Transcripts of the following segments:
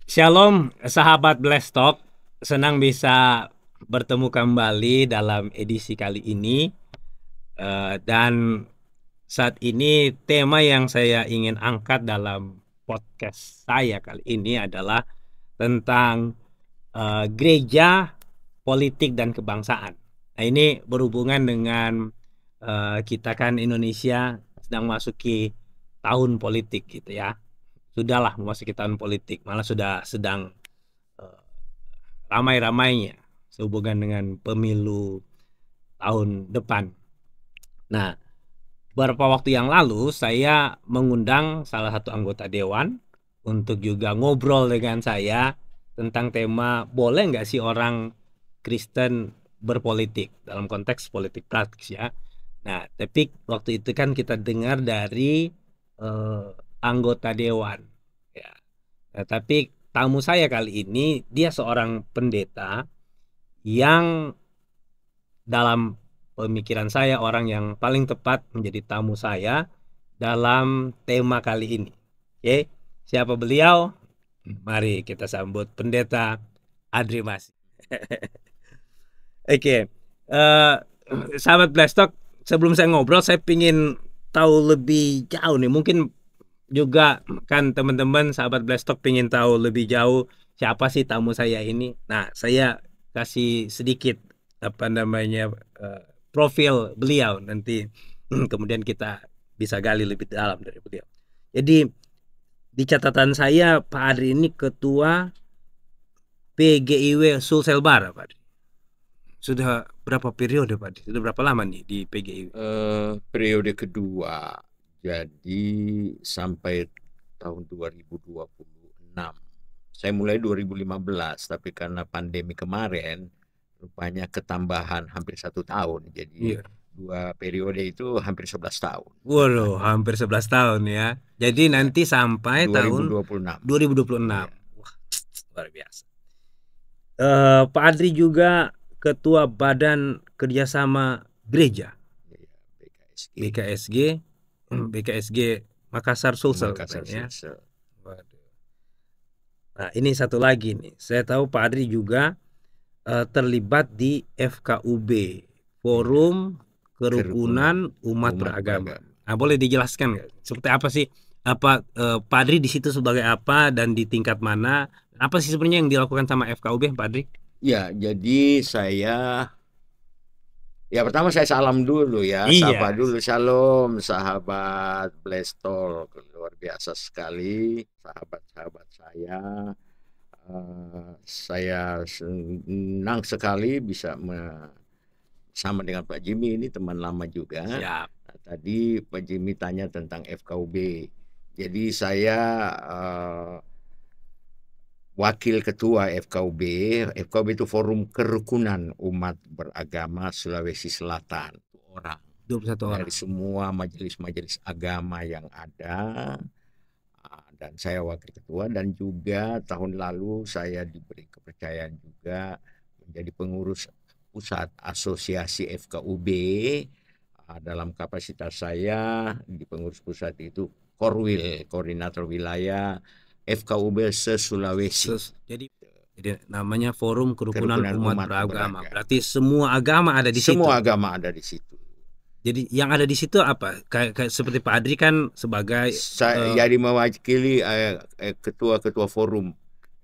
Shalom, sahabat Blesstalk. Senang bisa bertemu kembali dalam edisi kali ini. Dan saat ini tema yang saya ingin angkat dalam podcast saya kali ini adalah tentang gereja, politik, dan kebangsaan. Nah, ini berhubungan dengan kita kan Indonesia sedang masuki tahun politik gitu ya. Sudahlah memasuki tahun politik, malah sudah sedang eh, ramai-ramainya sehubungan dengan pemilu tahun depan. Nah, beberapa waktu yang lalu saya mengundang salah satu anggota dewan untuk juga ngobrol dengan saya tentang tema boleh nggak sih orang Kristen berpolitik dalam konteks politik praktis ya. Nah, tapi waktu itu kan kita dengar dari anggota dewan ya. Nah, tapi tamu saya kali ini dia seorang pendeta yang dalam pemikiran saya orang yang paling tepat menjadi tamu saya dalam tema kali ini. Oke, siapa beliau? Mari kita sambut Pendeta Adri Mas. Oke, sahabat Blastock, sebelum saya ngobrol, saya ingin tahu lebih jauh nih. Mungkin juga kan teman-teman sahabat Blastock ingin tahu lebih jauh siapa sih tamu saya ini. Nah, saya kasih sedikit apa namanya profil beliau nanti kemudian kita bisa gali lebih dalam dari beliau. Jadi di catatan saya Pak Adri ini ketua PGIW Sulselbar, Pak Adri. Sudah berapa periode Pak Adri? Sudah berapa lama nih di PGIW? Periode kedua, jadi sampai tahun 2026. Saya mulai 2015, tapi karena pandemi kemarin, rupanya ketambahan hampir 1 tahun. Jadi Iya. dua periode itu hampir 11 tahun. Waduh, hampir 11 tahun ya. Jadi Ya, nanti sampai tahun 2026. 2026. Iya. Wah, luar biasa. Pak Adri juga Ketua Badan Kerjasama Gereja Iya, BKSG. BKSG BKSG Makassar Sulsel Makassar katanya ya. Sulsel. Waduh. Nah, ini satu lagi nih. Saya tahu Pak Adri juga terlibat di FKUB, Forum Kerukunan Umat Beragama. Nah, boleh dijelaskan nggak? Seperti apa sih Pak Adri di situ sebagai apa dan di tingkat mana? Apa sih sebenarnya yang dilakukan sama FKUB, Pak Adri? Ya, jadi pertama saya salam dulu ya, sapa Iya. dulu, shalom sahabat Blestol, luar biasa sekali sahabat-sahabat saya. Saya senang sekali bisa sama dengan Pak Jimmy, ini teman lama juga. Siap. Nah, tadi Pak Jimmy tanya tentang FKUB, jadi saya wakil ketua FKUB. FKUB itu Forum Kerukunan Umat Beragama Sulawesi Selatan. Orang 21 orang. dari semua majelis-majelis agama yang ada. Dan saya wakil ketua, dan juga tahun lalu saya diberi kepercayaan juga menjadi pengurus pusat asosiasi FKUB. Dalam kapasitas saya di pengurus pusat itu Korwil, koordinator wilayah FKUB se-Sulawesi. Jadi namanya Forum Kerukunan Umat Beragama. Beragama. Berarti semua agama ada di situ. Semua agama ada di situ. Jadi yang ada di situ apa? Kayak seperti Pak Adri kan sebagai jadi mewakili ketua-ketua forum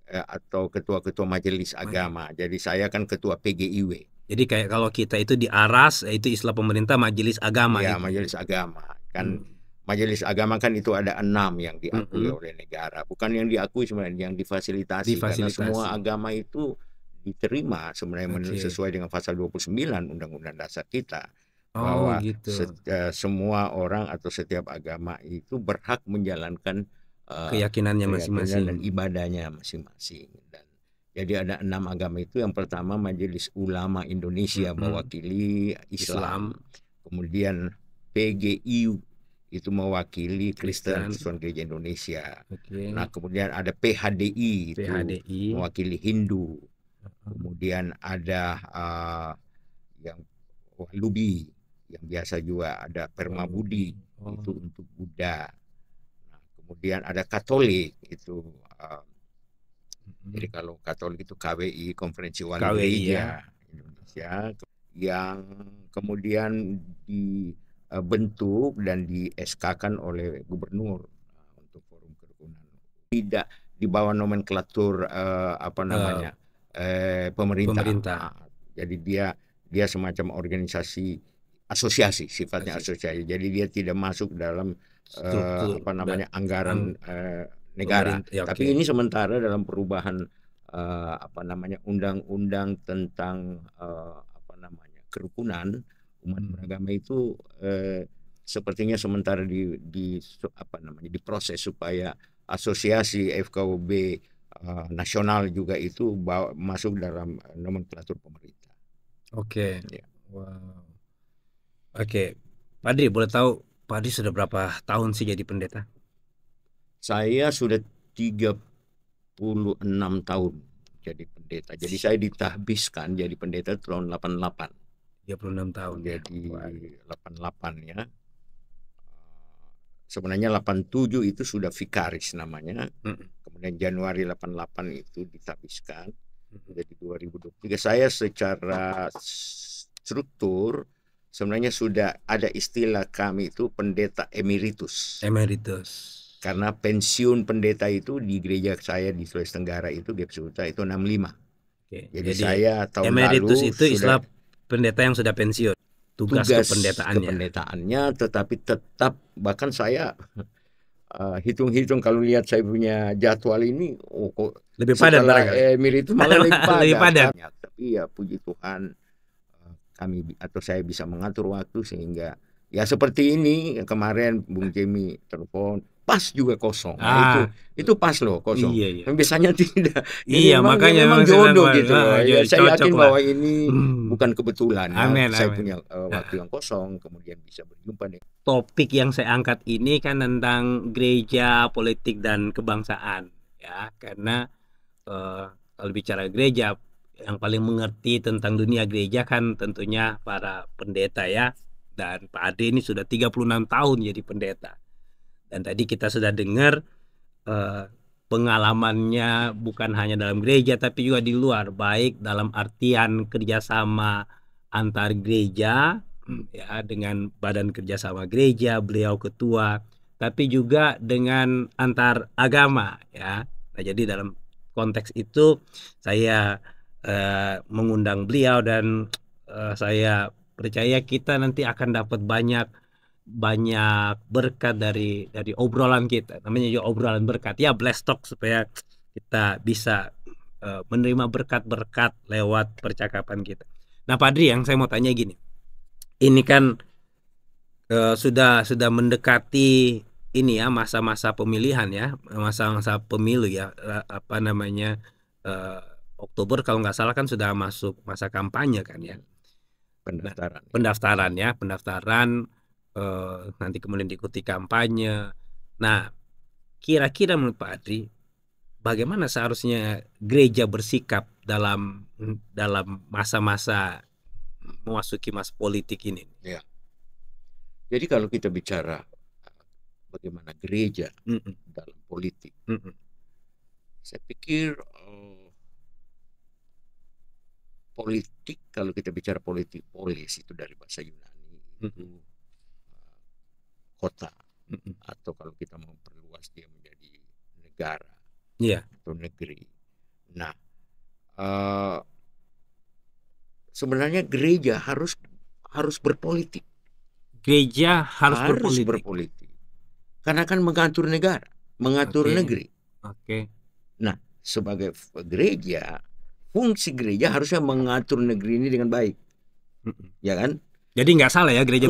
atau ketua-ketua majelis agama. Jadi saya kan ketua PGIW. Jadi kayak kalau kita itu di ARAS, itu istilah pemerintah majelis agama. Ya, gitu. majelis agama. Kan majelis agama kan itu ada 6 yang diakui oleh negara. Bukan yang diakui sebenarnya, yang difasilitasi. Karena semua agama itu diterima sebenarnya sesuai dengan pasal 29 Undang-Undang Dasar kita. Bahwa semua orang atau setiap agama itu berhak menjalankan keyakinannya masing-masing dan ibadahnya masing-masing. Dan jadi ada 6 agama itu. Yang pertama Majelis Ulama Indonesia mewakili Islam. Kemudian PGIU itu mewakili Kristen, Persatuan Gereja Indonesia. Nah, kemudian ada PHDI itu mewakili Hindu. Kemudian ada yang Walubi, yang biasa juga ada Permabudi, itu untuk Buddha. Nah, kemudian ada Katolik, itu Jadi kalau Katolik itu KWI, Konferensi Wali KWI Gereja Indonesia, yang kemudian dibentuk dan di SK-kan oleh gubernur untuk forum kerukunan. Tidak di bawah nomenklatur pemerintah. pemerintah. Jadi dia semacam organisasi asosiasi, sifatnya asosiasi. Jadi dia tidak masuk dalam Struktur anggaran negara. pemerintah, ya, Tapi ini sementara dalam perubahan undang-undang tentang kerukunan umat beragama itu sepertinya sementara diproses supaya asosiasi FKUB nasional juga itu masuk dalam nomenklatur pemerintah. Oke. Ya. Wow. Oke, Padri, boleh tahu Padri sudah berapa tahun sih jadi pendeta? Saya sudah 36 tahun jadi pendeta. Jadi saya ditahbiskan jadi pendeta tahun 88. 36 tahun. Jadi 88 ya. Sebenarnya 87 itu sudah vikaris namanya. Kemudian Januari 88 itu ditahbiskan. Jadi 2023 saya secara struktur sebenarnya sudah ada istilah kami itu pendeta emeritus. Karena pensiun pendeta itu di gereja saya di Sulawesi Tenggara itu Gepsuta itu 65. Oke. Jadi saya tahun emeritus lalu itu istilah pendeta yang sudah pensiun. Tugas kependetaannya, tetapi tetap bahkan saya hitung-hitung kalau lihat saya punya jadwal ini, kok lebih padat emeritus malah lebih padat. Tapi ya puji Tuhan kami atau saya bisa mengatur waktu sehingga ya seperti ini kemarin Bung Jemi telepon pas juga kosong. Nah, itu pas loh kosong. Iya. Biasanya tidak. Iya, makanya memang jodoh gitu. Ya, saya yakin bahwa ini bukan kebetulan. Amin, saya punya waktu yang kosong kemudian bisa berjumpa nih. Topik yang saya angkat ini kan tentang gereja, politik dan kebangsaan ya. Karena kalau bicara gereja yang paling mengerti tentang dunia gereja kan tentunya para pendeta ya. Dan Pak Ade ini sudah 36 tahun jadi pendeta. Dan tadi kita sudah dengar pengalamannya bukan hanya dalam gereja tapi juga di luar, baik dalam artian kerjasama antar gereja ya dengan badan kerjasama gereja, beliau ketua, tapi juga dengan antar agama ya. Nah, jadi dalam konteks itu saya mengundang beliau dan saya percaya kita nanti akan dapat banyak berkat dari obrolan kita. Namanya juga obrolan berkat ya, blessed talk, supaya kita bisa menerima berkat-berkat lewat percakapan kita. Nah, Padri, yang saya mau tanya gini, ini kan sudah mendekati ini ya masa-masa pemilihan ya, masa-masa pemilu ya, Oktober kalau nggak salah kan sudah masuk masa kampanye kan ya. Pendaftaran nanti kemudian diikuti kampanye. Nah, kira-kira menurut Pak Adri, bagaimana seharusnya gereja bersikap dalam masa-masa memasuki masa politik ini? Ya. Jadi kalau kita bicara bagaimana gereja dalam politik, saya pikir politik, kalau kita bicara politik, polis itu dari bahasa Yunani itu kota, atau kalau kita memperluas dia menjadi negara atau negeri. Nah, sebenarnya gereja harus berpolitik. Gereja harus berpolitik. Karena akan mengatur negara, mengatur negeri. Nah, sebagai gereja, fungsi gereja harusnya mengatur negeri ini dengan baik, ya kan? Jadi nggak salah ya gereja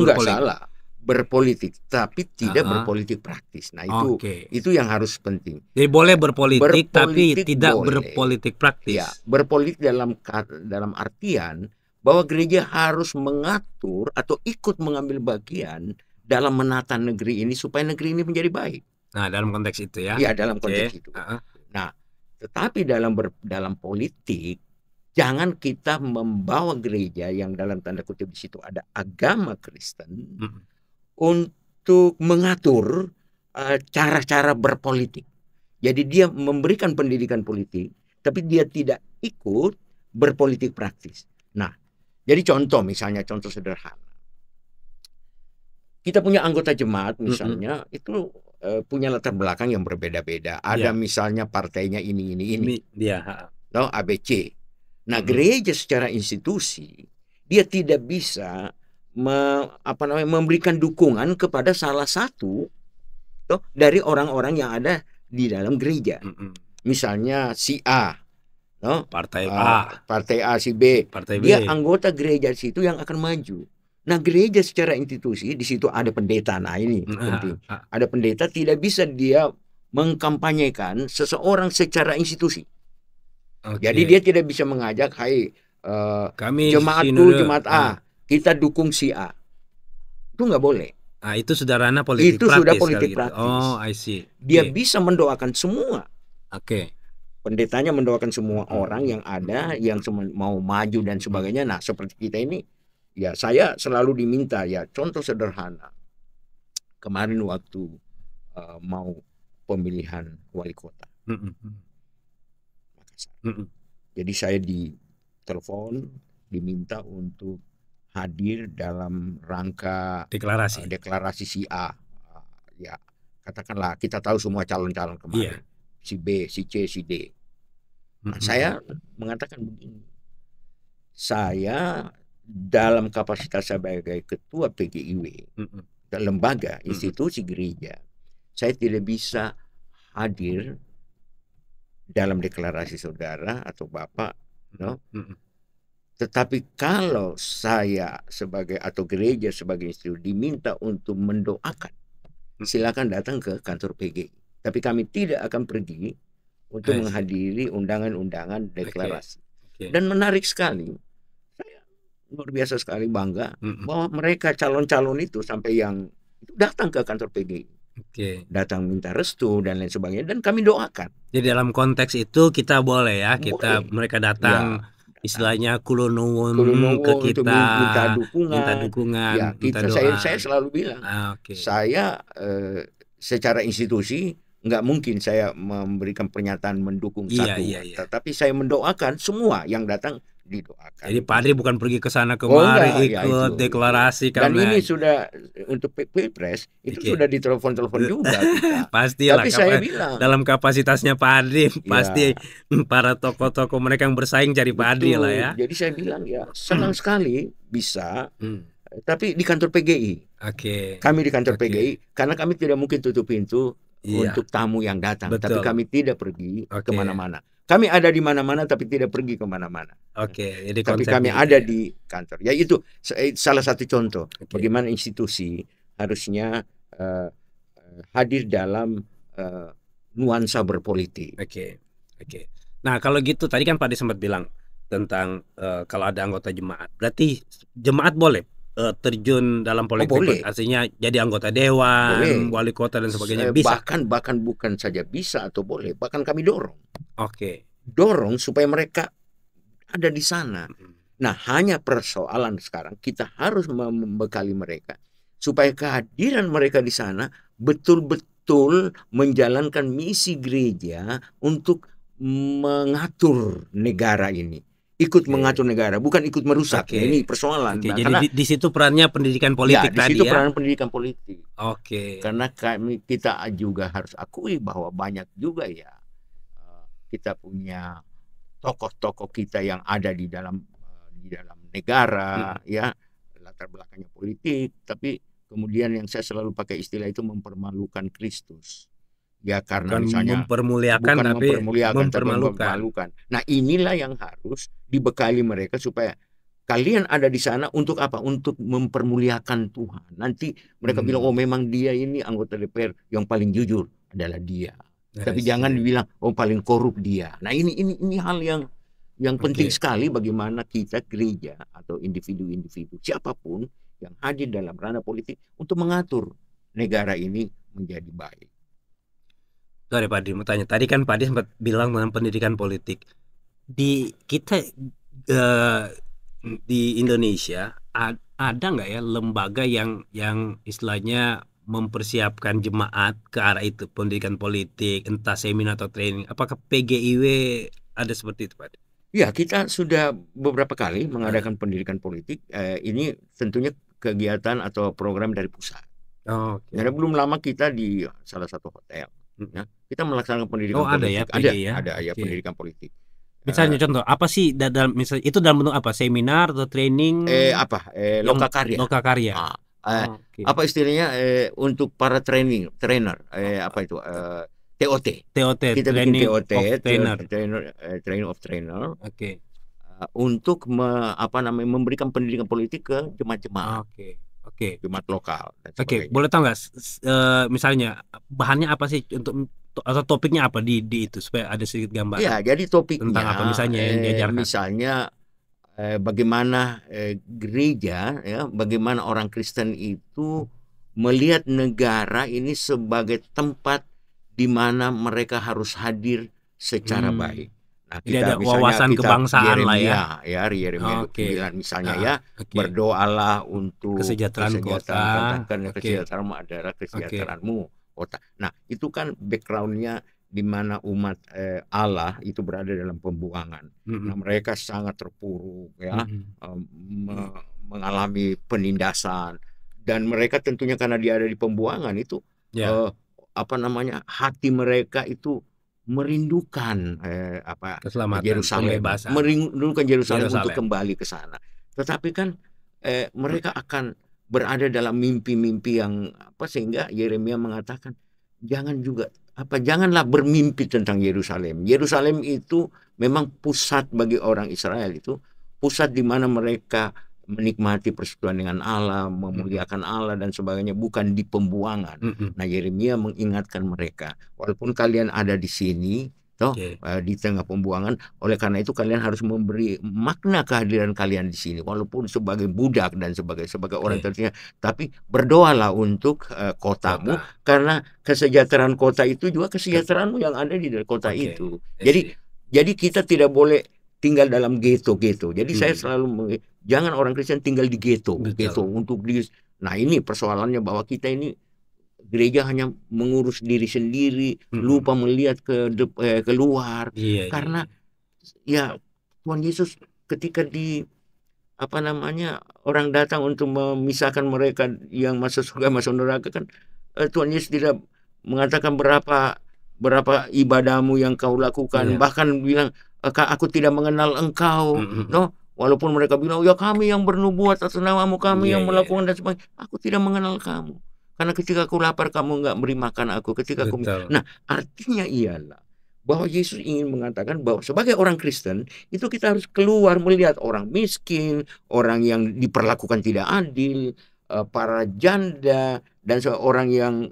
berpolitik, tapi tidak berpolitik praktis. Nah, itu yang harus penting. Jadi boleh berpolitik tapi tidak berpolitik praktis. Ya, berpolitik dalam artian bahwa gereja harus mengatur atau ikut mengambil bagian dalam menata negeri ini supaya negeri ini menjadi baik. Nah, dalam konteks itu ya. Iya, dalam konteks itu. Nah, tetapi dalam politik jangan kita membawa gereja yang dalam tanda kutip di situ ada agama Kristen untuk mengatur cara-cara berpolitik. Jadi dia memberikan pendidikan politik, tapi dia tidak ikut berpolitik praktis. Nah, jadi contoh sederhana. Kita punya anggota jemaat misalnya itu punya latar belakang yang berbeda-beda. Ada misalnya partainya ini. No, ABC. Nah, gereja secara institusi dia tidak bisa memberikan dukungan kepada salah satu dari orang-orang yang ada di dalam gereja. Misalnya si A, partai A, si B, dia anggota gereja situ yang akan maju. Nah, gereja secara institusi di situ ada pendeta. Nah, ini penting. Ada pendeta, tidak bisa dia mengkampanyekan seseorang secara institusi. Jadi dia tidak bisa mengajak, hai jemaatku, jemaat A, kita dukung si A. Itu nggak boleh. Itu sudah ranah politik praktis. Sudah politik praktis. Oh, I see. Dia bisa mendoakan semua. Oke. Pendetanya mendoakan semua orang yang ada, yang mau maju dan sebagainya. Nah, seperti kita ini, ya saya selalu diminta, ya contoh sederhana. Kemarin waktu mau pemilihan wali kota. Jadi saya ditelepon, diminta untuk hadir dalam rangka deklarasi si A. Ya, katakanlah kita tahu semua calon-calon kemarin. Si B, si C, si D. Nah, saya mengatakan begini. Saya dalam kapasitas sebagai ketua PGIW, lembaga, institusi gereja, saya tidak bisa hadir dalam deklarasi saudara atau Bapak, Tetapi kalau saya sebagai atau gereja sebagai institusi diminta untuk mendoakan, silakan datang ke kantor PGI. Tapi kami tidak akan pergi untuk menghadiri undangan-undangan deklarasi. Dan menarik sekali, saya luar biasa sekali bangga bahwa mereka calon-calon itu sampai yang itu datang ke kantor PGI. Datang minta restu dan lain sebagainya, dan kami doakan. Jadi dalam konteks itu kita boleh ya, mereka datang istilahnya kulonuwun ke kita, minta dukungan, ya, saya selalu bilang, saya secara institusi nggak mungkin saya memberikan pernyataan mendukung satu, tetapi saya mendoakan semua yang datang didoakan. Jadi Padri bukan pergi ke sana kemari ikut deklarasi dan ini sudah untuk Pilpres itu sudah ditelepon-telepon juga kita. Pastilah. Tapi saya bilang dalam kapasitasnya Padri pasti para tokoh-tokoh mereka yang bersaing cari Padri lah ya. Jadi saya bilang ya senang sekali bisa, tapi di kantor PGI. Kami di kantor PGI karena kami tidak mungkin tutup pintu untuk tamu yang datang. Tapi kami tidak pergi kemana-mana. Kami ada di mana-mana tapi tidak pergi kemana-mana. Jadi tapi kami ada di kantor. Ya itu salah satu contoh bagaimana institusi harusnya hadir dalam nuansa berpolitik. Nah kalau gitu tadi kan Pak Ade sempat bilang tentang kalau ada anggota jemaat, berarti jemaat boleh terjun dalam politik, artinya jadi anggota dewan, wali kota dan sebagainya, bisa. Bahkan bukan saja bisa atau boleh, bahkan kami dorong. Dorong supaya mereka ada di sana. Nah, hanya persoalan sekarang kita harus membekali mereka supaya kehadiran mereka di sana betul-betul menjalankan misi gereja untuk mengatur negara ini. Ikut mengatur negara, bukan ikut merusak. Ini persoalan. Jadi di situ perannya pendidikan politik tadi ya. Di situ peran pendidikan politik. Karena kita juga harus akui bahwa banyak juga ya kita punya tokoh-tokoh kita yang ada di dalam negara ya, latar belakangnya politik, tapi kemudian yang saya selalu pakai istilah itu mempermalukan Kristus. Ya karena misalnya mempermuliakan tapi mempermalukan. Nah, inilah yang harus dibekali mereka supaya kalian ada di sana untuk apa? Untuk mempermuliakan Tuhan. Nanti mereka bilang, oh memang dia ini anggota DPR yang paling jujur adalah dia. Tapi jangan dibilang oh paling korup dia. Nah, ini hal yang penting sekali bagaimana kita gereja atau individu-individu siapapun yang hadir dalam ranah politik untuk mengatur negara ini menjadi baik. Sorry Pak Adi, mau tanya. Tadi kan Pak Adi sempat bilang tentang pendidikan politik. Di kita di Indonesia ada nggak ya lembaga yang istilahnya mempersiapkan jemaat ke arah itu, pendidikan politik, entah seminar atau training? Apakah PGIW ada seperti itu, Pak? Ya, kita sudah beberapa kali mengadakan pendidikan politik. Ini tentunya kegiatan atau program dari pusat. Oh, Jadi oke. belum lama kita di salah satu hotel, ya, kita melaksanakan Oh, pendidikan ada ya politik. PG ya. Ada ya Oke. pendidikan politik. Misalnya Eh, contoh apa sih dalam misal itu dalam bentuk apa? Seminar atau training yang Lokakarya. lokakarya. Ah, Oh, oke. apa istilahnya untuk para trainer, apa itu TOT. TOT, Kita bikin Training TOT, of Trainer. training of trainer, Oke. untuk memberikan pendidikan politik ke jemaat-jemaat, Oke. Oke. jemaat lokal dan Oke, sebagainya. boleh tahu nggak misalnya bahannya apa sih untuk atau topiknya apa di itu supaya ada sedikit gambaran Ya, jadi tentang apa topiknya misalnya yang diajarkan. misalnya bagaimana gereja, ya, bagaimana orang Kristen itu melihat negara ini sebagai tempat di mana mereka harus hadir secara baik. Nah, Jadi ada misalnya wawasan kitab kebangsaan lah ya. Yeremia Oke. 29 misalnya, ya, Oke. berdoalah untuk Kesejahteraan kota. karena Oke. kesejahteraanmu adalah kesejahteraanmu kota. Nah, itu kan backgroundnya di mana umat Allah itu berada dalam pembuangan. Nah, mereka sangat terpuruk, ya, mengalami penindasan, dan mereka tentunya karena dia ada di pembuangan itu, Ya, hati mereka itu merindukan keselamatan, Yerusalem, pembebasan. merindukan Yerusalem untuk Yerusalem. kembali ke sana. Tetapi kan mereka akan berada dalam mimpi-mimpi yang sehingga Yeremia mengatakan janganlah bermimpi tentang Yerusalem. Yerusalem itu memang pusat bagi orang Israel, itu pusat di mana mereka menikmati persekutuan dengan Allah, memuliakan Allah dan sebagainya, bukan di pembuangan. Nah, Yeremia mengingatkan mereka, walaupun kalian ada di sini, di tengah pembuangan, oleh karena itu kalian harus memberi makna kehadiran kalian di sini, walaupun sebagai budak dan sebagai orang tertinggal, tapi berdoalah untuk kotamu, karena kesejahteraan kota itu juga kesejahteraanmu yang ada di kota itu. Jadi kita tidak boleh tinggal dalam ghetto. Jadi saya selalu jangan orang Kristen tinggal di ghetto Nah, ini persoalannya bahwa kita ini gereja hanya mengurus diri sendiri, lupa melihat keluar. Karena ya Tuhan Yesus ketika orang datang untuk memisahkan mereka yang masuk surga masuk neraka, kan Tuhan Yesus tidak mengatakan berapa ibadahmu yang kau lakukan, bahkan bilang aku tidak mengenal engkau, walaupun mereka bilang ya kami yang bernubuat atas namamu, kami yang melakukan dan sebagainya, aku tidak mengenal kamu. Karena ketika aku lapar kamu nggak beri makan aku, Nah, artinya ialah bahwa Yesus ingin mengatakan bahwa sebagai orang Kristen itu kita harus keluar melihat orang miskin, orang yang diperlakukan tidak adil, para janda, dan seorang yang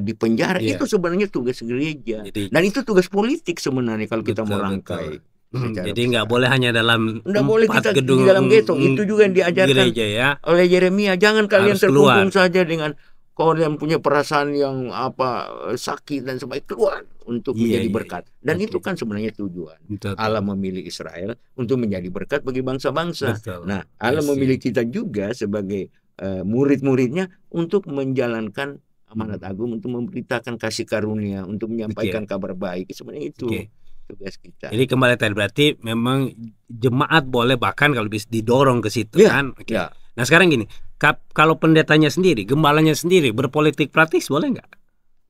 di penjara. Itu sebenarnya tugas gereja, dan itu tugas politik sebenarnya kalau kita merangkai. Jadi nggak boleh hanya dalam nggak boleh kita gedung di dalam ghetto. Itu juga yang diajarkan gereja, oleh Yeremia. Jangan kalian harus terkungkung keluar saja dengan kalian punya perasaan yang sakit dan sebagainya, keluar untuk menjadi berkat. Dan itu kan sebenarnya tujuan Allah memilih Israel untuk menjadi berkat bagi bangsa-bangsa. Nah, Allah memilih kita juga sebagai murid-muridnya untuk menjalankan amanat agung, untuk memberitakan kasih karunia, untuk menyampaikan kabar baik. Sebenarnya itu tugas kita. Jadi kembali tadi, berarti memang jemaat boleh bahkan kalau bisa didorong ke situ, kan? Nah, sekarang gini, kalau pendetanya sendiri, gembalanya sendiri berpolitik praktis boleh nggak?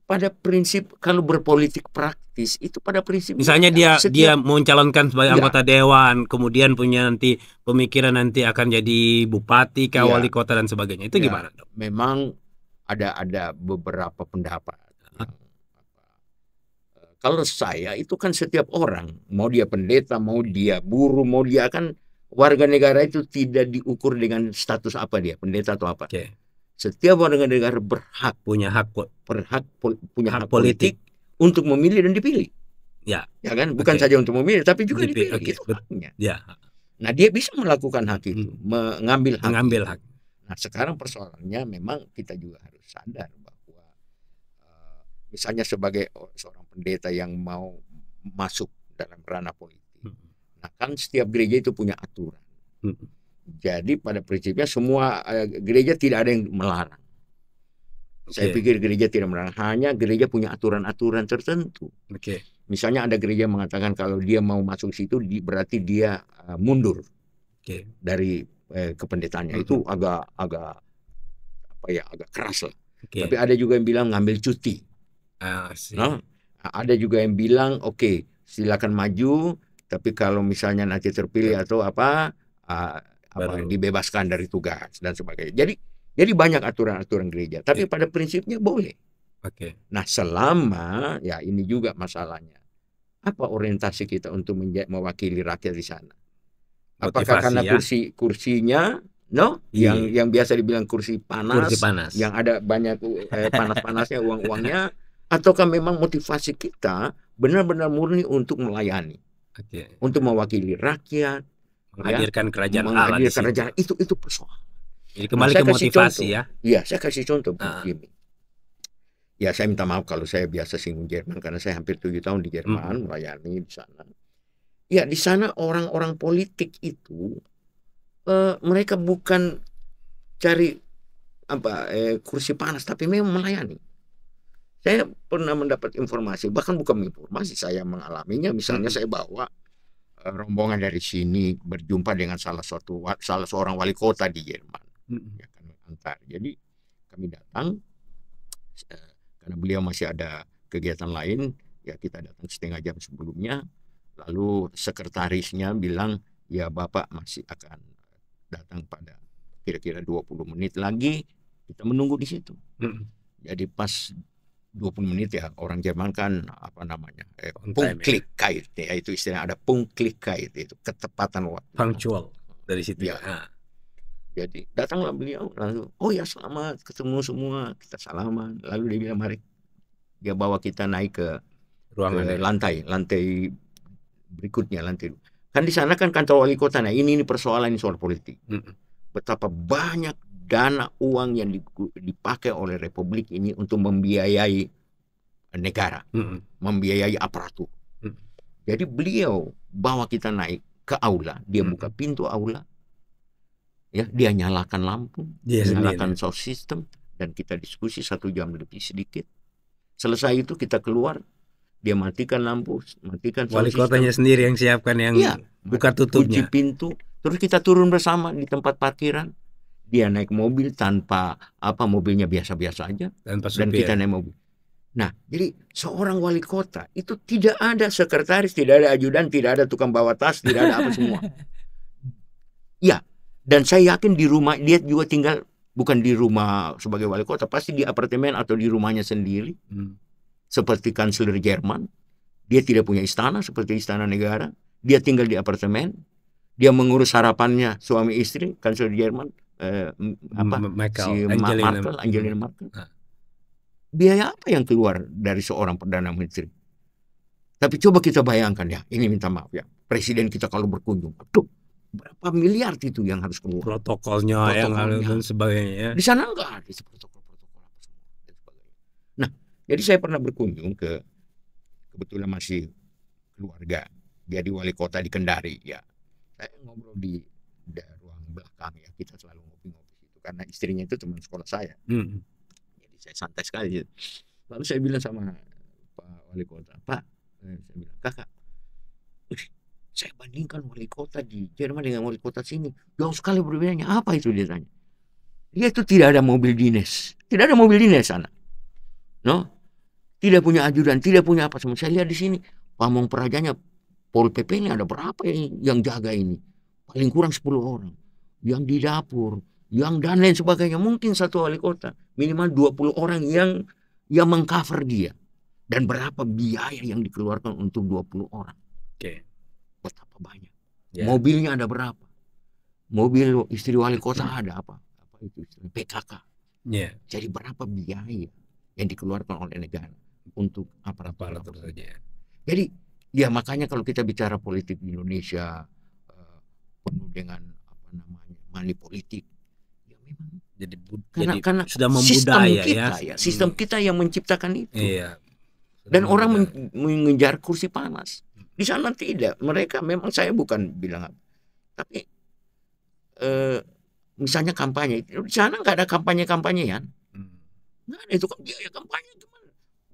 Pada prinsip kalau berpolitik praktis itu pada prinsip misalnya dia mau mencalonkan sebagai anggota dewan, kemudian punya nanti pemikiran nanti akan jadi bupati, wali kota dan sebagainya, itu gimana dong? Memang ada beberapa pendapat. Kalau saya itu kan setiap orang, mau dia pendeta, mau dia buruh, mau dia kan warga negara, itu tidak diukur dengan status apa dia, pendeta atau apa. Setiap warga negara punya hak politik untuk memilih dan dipilih. Ya kan, bukan saja untuk memilih, tapi juga dipilih. Itu haknya. Nah, dia bisa melakukan hak itu, mengambil hak. Nah, sekarang persoalannya memang kita juga harus sadar bahwa misalnya sebagai seorang pendeta yang mau masuk dalam ranah politik, nah kan setiap gereja itu punya aturan. Jadi pada prinsipnya semua gereja tidak ada yang melarang. Saya pikir gereja tidak melarang, hanya gereja punya aturan-aturan tertentu. misalnya ada gereja mengatakan kalau dia mau masuk situ berarti dia mundur dari kependetaannya. Itu agak apa ya, agak keras lah. Tapi ada juga yang bilang ngambil cuti. No? Ada juga yang bilang oke, silakan maju, tapi kalau misalnya nanti terpilih atau apa dibebaskan dari tugas dan sebagainya. Jadi banyak aturan-aturan gereja, tapi pada prinsipnya boleh. Nah, selama ya ini juga masalahnya. Apa orientasi kita untuk mewakili rakyat di sana? Apakah karena kursinya yang biasa dibilang kursi panas, yang ada banyak panas-panasnya uang-uangnya, ataukah memang motivasi kita benar-benar murni untuk melayani, untuk mewakili rakyat, menghadirkan kerajaan Allah di situ. Itu persoalan. Jadi kembali ke motivasi ya. Iya, saya kasih contoh begini. Ya, saya minta maaf kalau saya biasa singgung Jerman karena saya hampir 7 tahun di Jerman melayani di sana. Ya, di sana orang-orang politik itu mereka bukan cari kursi panas, tapi memang melayani. Saya pernah mendapat informasi, bahkan bukan informasi, saya mengalaminya. Misalnya saya bawa rombongan dari sini berjumpa dengan salah seorang wali kota di Jerman. Ya, kami antar. Jadi kami datang karena beliau masih ada kegiatan lain, ya kita datang setengah jam sebelumnya. Lalu sekretarisnya bilang, ya Bapak masih akan datang pada kira-kira 20 menit lagi, kita menunggu di situ. Jadi pas 20 menit ya, orang Jerman kan apa namanya, Punktlichkeit, ya itu istilah, ada Punktlichkeit, itu ketepatan waktu. Punctual dari situ ya. Jadi datanglah beliau, lalu oh ya selamat ketemu semua, kita salaman, lalu dia bilang mari, dia bawa kita naik ke ruangan lantai berikutnya, lantai. Kan di sana kan kantor wali kota. Nah ini persoalan, ini soal politik. Betapa banyak dana uang yang dipakai oleh Republik ini untuk membiayai negara, membiayai aparatur. Jadi beliau bawa kita naik ke aula, dia buka pintu aula, ya dia nyalakan lampu, nyalakan sound system, dan kita diskusi 1 jam lebih sedikit. Selesai itu kita keluar, dia matikan lampu, matikan sound system. Wali kotanya sendiri yang siapkan yang buka tutupnya. Kunci pintu, terus kita turun bersama di tempat parkiran. Dia naik mobil tanpa mobilnya biasa-biasa aja, dan kita naik mobil. Nah, jadi seorang wali kota itu tidak ada sekretaris, tidak ada ajudan, tidak ada tukang bawa tas, tidak ada apa semua. Ya, dan saya yakin di rumah dia juga tinggal, bukan di rumah sebagai wali kota, pasti di apartemen atau di rumahnya sendiri. Seperti kanselir Jerman, dia tidak punya istana seperti istana negara, dia tinggal di apartemen, dia mengurus harapannya suami istri, kanselir Jerman, Angelina Merkel. Biaya apa yang keluar dari seorang perdana menteri? Tapi coba kita bayangkan ya, ini minta maaf ya, presiden kita kalau berkunjung, aduh, berapa miliar itu yang harus keluar? Protokolnya yang dan sebagainya. Di sana enggak ada protokol-protokol apa semua dan sebagainya. Nah, jadi saya pernah berkunjung kebetulan masih keluarga, dia di wali kota di Kendari ya. Saya ngobrol di ruang belakang ya, kita selalu ngopi-ngopi itu karena istrinya itu teman sekolah saya. Jadi saya santai sekali. Lalu saya bilang sama Pak Wali Kota, Pak, saya bilang, Kakak, saya bandingkan wali kota di Jerman dengan wali kota sini, jauh sekali perbedaannya. Apa itu, dia tanya? Dia itu tidak ada mobil dinas, sana. No, tidak punya ajudan, tidak punya apa semua. Saya lihat di sini pamong perajanya, Pol PP ini ada berapa yang jaga ini? Paling kurang 10 orang. Yang di dapur, yang dan lain sebagainya. Mungkin satu wali kota minimal 20 orang yang mengcover dia. Dan berapa biaya yang dikeluarkan untuk 20 orang? Betapa banyak. Mobilnya ada berapa? Mobil istri wali kota ada apa itu PKK. Jadi berapa biaya yang dikeluarkan oleh negara untuk aparatur saja. Jadi ya makanya kalau kita bicara politik di Indonesia penuh dengan money politik, ya memang jadi karena sudah membudaya sistem kita yang menciptakan itu. Dan orang mengejar kursi panas. Di sana tidak. Mereka memang, saya bukan bilang apa, tapi misalnya kampanye, di sana nggak ada kampanye-kampanyean. Nggak ada, itu kan biaya kampanye gimana?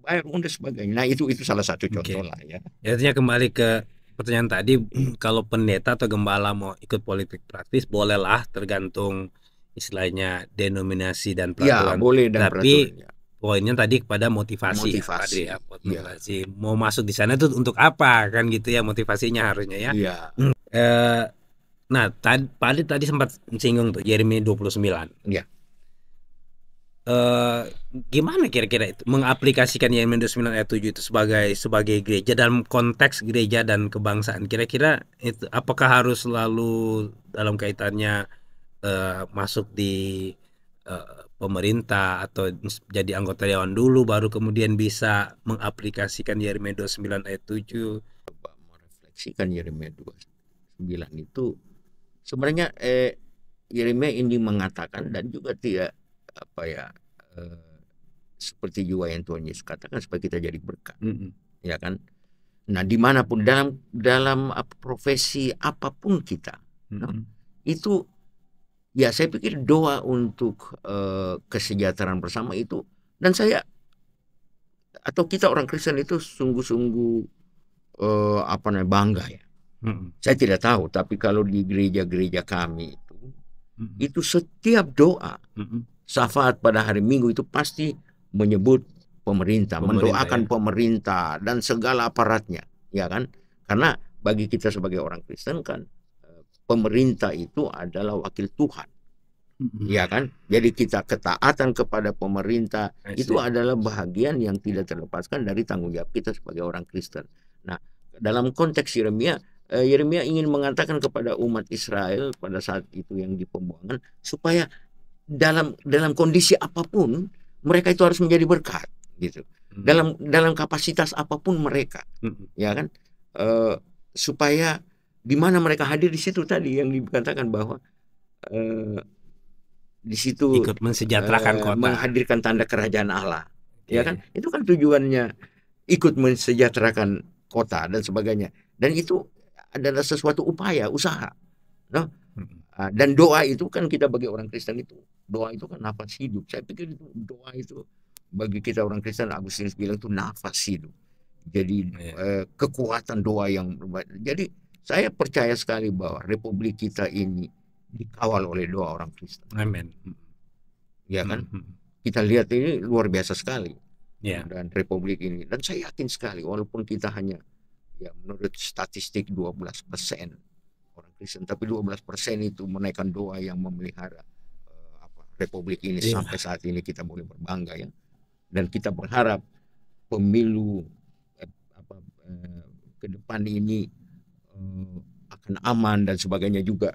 dan sebagainya. Nah itu salah satu contoh lah ya. Artinya kembali ke pertanyaan tadi, kalau pendeta atau gembala mau ikut politik praktis bolehlah, tergantung istilahnya denominasi dan Ya peraturan. boleh dan Tapi peraturan. Ya. poinnya tadi kepada motivasi ya, Pak Adri, Motivasi. ya, motivasi. Mau masuk di sana itu untuk apa kan gitu ya, motivasinya harusnya ya. Iya. Nah, Pak Adri tadi sempat singgung tuh Yeremia 29. Iya. Gimana kira-kira itu mengaplikasikan Yeremia 29 ayat 7 itu sebagai gereja dalam konteks gereja dan kebangsaan? Kira-kira itu apakah harus selalu dalam kaitannya masuk di pemerintah atau jadi anggota dewan dulu baru kemudian bisa mengaplikasikan Yeremia 29 ayat 7? Merefleksikan Yeremia 29 itu sebenarnya Yeremia ini mengatakan dan juga tidak seperti juga yang Tuhan Yesus katakan supaya kita jadi berkat, ya kan? Nah, dimanapun dalam profesi apapun kita, itu ya saya pikir doa untuk kesejahteraan bersama itu, dan saya atau kita orang Kristen itu sungguh-sungguh bangga ya. Saya tidak tahu, tapi kalau di gereja-gereja kami itu setiap doa syafaat pada hari Minggu itu pasti menyebut pemerintah, mendoakan pemerintah dan segala aparatnya, ya kan? Karena bagi kita sebagai orang Kristen kan pemerintah itu adalah wakil Tuhan, ya kan? Jadi kita ketaatan kepada pemerintah itu adalah bahagian yang tidak terlepaskan dari tanggung jawab kita sebagai orang Kristen. Nah, dalam konteks Yeremia ingin mengatakan kepada umat Israel pada saat itu yang di pembuangan supaya dalam kondisi apapun mereka itu harus menjadi berkat gitu. Dalam kapasitas apapun mereka, ya kan? Supaya di mana mereka hadir di situ tadi yang dikatakan bahwa di situ ikut mensejahterakan kota, menghadirkan tanda kerajaan Allah, ya kan? Itu kan tujuannya, ikut mensejahterakan kota dan sebagainya. Dan itu adalah sesuatu upaya, usaha, no? Dan doa itu kan kita bagi orang Kristen itu, doa itu kan nafas hidup. Saya pikir itu doa itu bagi kita orang Kristen, Agustinus bilang itu nafas hidup. Jadi kekuatan doa yang jadi saya percaya sekali bahwa republik kita ini dikawal oleh doa orang Kristen. Amin. Ya kan? Kita lihat ini luar biasa sekali. Dan republik ini, dan saya yakin sekali walaupun kita hanya ya menurut statistik 12% orang Kristen, tapi 12% itu menaikkan doa yang memelihara republik ini sampai saat ini. Kita boleh berbangga ya, dan kita berharap pemilu ke depan ini akan aman dan sebagainya juga.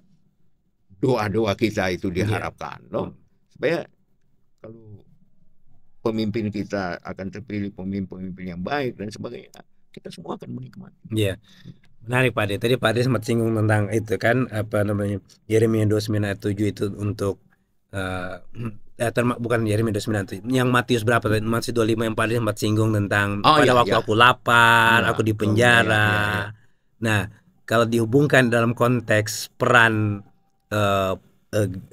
Doa-doa kita itu diharapkan, loh, supaya kalau pemimpin kita akan terpilih pemimpin yang baik dan sebagainya, kita semua akan menikmati. Iya. Menarik Pak Ade. Tadi Pak Ade sempat singgung tentang itu kan, Yeremia 29 ayat 7 itu untuk bukan Yeremia 29, yang Matius berapa? Matius 25 yang Pak Ade sempat singgung tentang pada waktu aku lapar, aku di penjara. Nah, kalau dihubungkan dalam konteks peran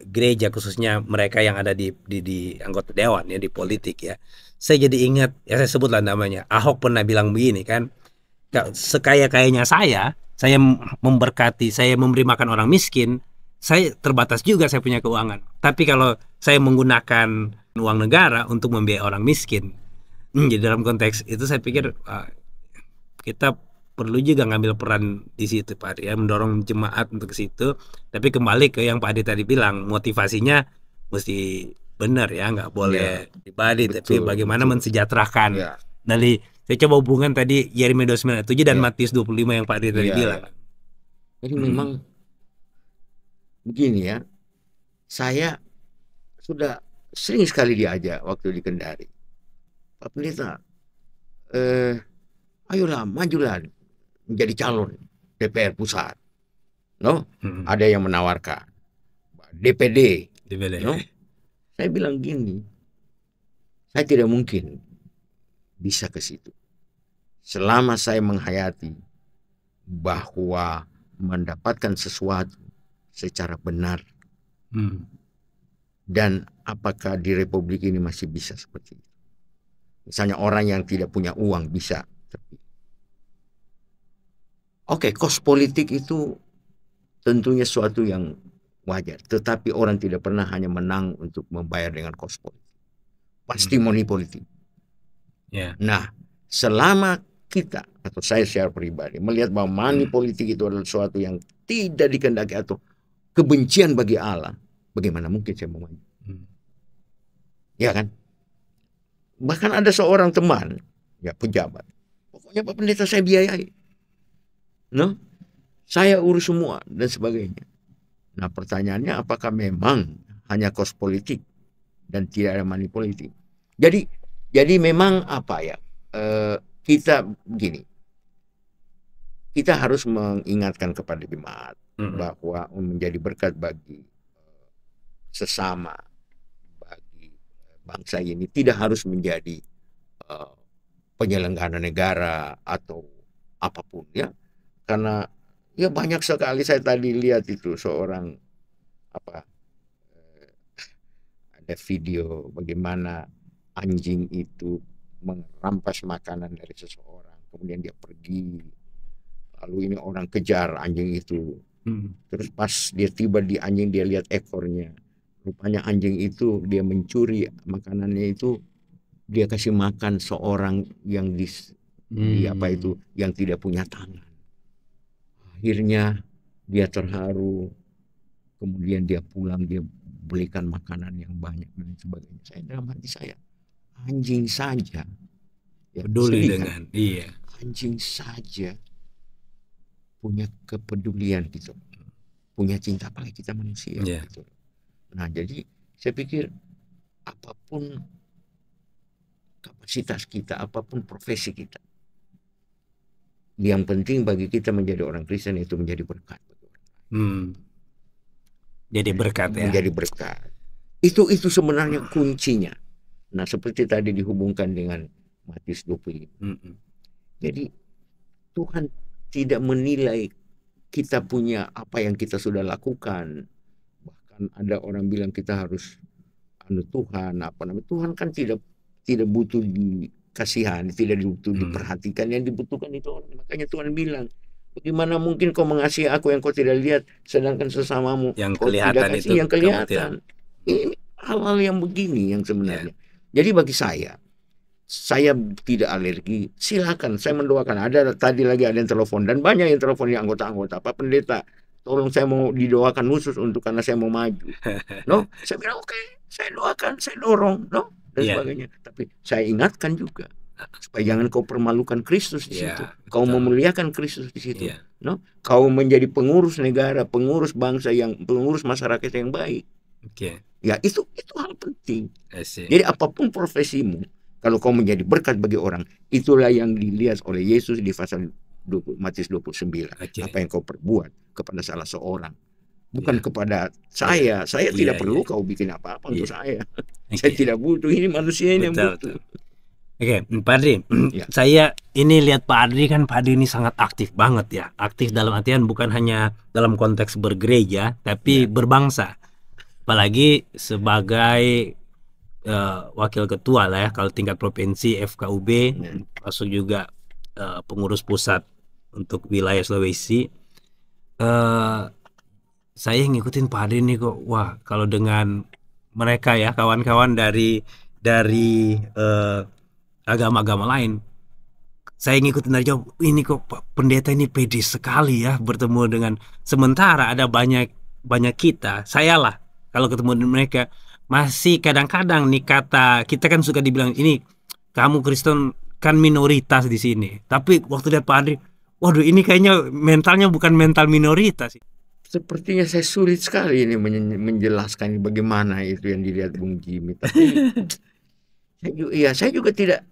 gereja, khususnya mereka yang ada di anggota dewan ya, di politik ya, saya jadi ingat ya, saya sebutlah namanya, Ahok pernah bilang begini kan, sekaya-kayanya saya memberkati, saya memberi makan orang miskin, saya terbatas juga saya punya keuangan. Tapi kalau saya menggunakan uang negara untuk membiayai orang miskin, jadi dalam konteks itu saya pikir kita perlu juga ngambil peran di situ Pak Adi, ya, mendorong jemaat untuk ke situ. Tapi kembali ke yang Pak Adi tadi bilang, motivasinya mesti benar ya, nggak boleh pribadi, tapi bagaimana mensejahterakan. Dari saya coba hubungan tadi Yeremia 29 ayat 7 dan Matius 25 yang Pak Adi tadi bilang. Jadi memang begini ya, saya sudah sering sekali diajak waktu di Kendari, Pak Pendeta, ayolah majulah menjadi calon DPR pusat, no? Ada yang menawarkan DPD, no? Saya bilang gini, saya tidak mungkin bisa ke situ selama saya menghayati bahwa mendapatkan sesuatu secara benar. Dan apakah di republik ini masih bisa seperti itu? Misalnya orang yang tidak punya uang bisa. Oke, kos politik itu tentunya suatu yang wajar. Tetapi orang tidak pernah hanya menang untuk membayar dengan kos politik. Pasti money politik. Ya. Nah, selama kita atau saya secara pribadi melihat bahwa money politik itu adalah suatu yang tidak dikehendaki atau kebencian bagi Allah, bagaimana mungkin saya mau maju? Ya kan? Bahkan ada seorang teman, ya pejabat, pokoknya Pak Pendeta saya biayai, no, saya urus semua dan sebagainya. Nah pertanyaannya apakah memang hanya kos politik dan tidak ada money politik? Jadi memang apa ya? Kita begini, kita harus mengingatkan kepada jemaat bahwa menjadi berkat bagi sesama, bagi bangsa ini tidak harus menjadi penyelenggara negara atau apapun ya, karena ya banyak sekali saya tadi lihat itu seorang ada video bagaimana anjing itu merampas makanan dari seseorang, kemudian dia pergi, lalu ini orang kejar anjing itu, terus pas dia tiba di anjing dia lihat ekornya, rupanya anjing itu dia mencuri makanannya itu, dia kasih makan seorang yang di apa itu yang tidak punya tangan. Akhirnya dia terharu, kemudian dia pulang, dia belikan makanan yang banyak dan sebagainya. Saya dalam hati saya, anjing saja ya, peduli dengan iya, anjing saja punya kepedulian gitu, punya cinta, apalagi kita manusia gitu. Nah jadi saya pikir apapun kapasitas kita, apapun profesi kita, yang penting bagi kita menjadi orang Kristen itu menjadi berkat. Jadi berkat ya. Menjadi berkat. Itu sebenarnya kuncinya. Nah seperti tadi dihubungkan dengan Matius 25. Jadi Tuhan tidak menilai kita punya apa yang kita sudah lakukan. Bahkan ada orang bilang kita harus Tuhan, apa namanya, Tuhan kan tidak butuh dikasihani, tidak butuh diperhatikan. Yang dibutuhkan itu orang. Makanya Tuhan bilang, bagaimana mungkin kau mengasihi aku yang kau tidak lihat, sedangkan sesamamu yang kau kelihatan tidak kasih itu yang kelihatan. Ini hal-hal yang begini yang sebenarnya. Jadi bagi saya tidak alergi. Silakan, saya mendoakan. Ada tadi lagi ada yang telepon dan banyak yang telepon yang anggota-anggota. Pak Pendeta, tolong saya mau didoakan khusus untuk karena saya mau maju. No, saya bilang oke, saya doakan, saya dorong, no, dan sebagainya. Tapi saya ingatkan juga supaya jangan kau permalukan Kristus di situ. Kau memuliakan Kristus di situ. No, kau menjadi pengurus negara, pengurus bangsa, pengurus masyarakat yang baik. Ya itu hal penting. Jadi apapun profesimu, kalau kau menjadi berkat bagi orang, itulah yang dilihat oleh Yesus di pasal Matius 29. Apa yang kau perbuat kepada salah seorang, bukan kepada saya. Saya tidak perlu kau bikin apa-apa untuk saya. Saya tidak butuh, ini manusia ini yang butuh. Oke, Pak Adri, saya ini lihat Pak Adri kan, Pak Adri ini sangat aktif banget ya. Aktif dalam artian bukan hanya dalam konteks bergereja, tapi berbangsa. Apalagi sebagai wakil ketua lah ya, kalau tingkat provinsi FKUB, masuk juga pengurus pusat untuk wilayah Sulawesi. Saya ngikutin Pak Adri nih kok, wah kalau dengan mereka ya, kawan-kawan dari agama-agama lain, saya ngikutin dari jauh, ini kok Pak Pendeta ini pede sekali ya bertemu dengan, sementara ada banyak kita, saya lah kalau ketemu dengan mereka masih kadang-kadang nih kata kita kan suka dibilang ini kamu Kristen kan minoritas di sini, tapi waktu lihat Pak Adri, waduh ini kayaknya mentalnya bukan mental minoritas. Sepertinya saya sulit sekali ini menjelaskan bagaimana itu yang dilihat Bung Jimmy. Tapi saya juga tidak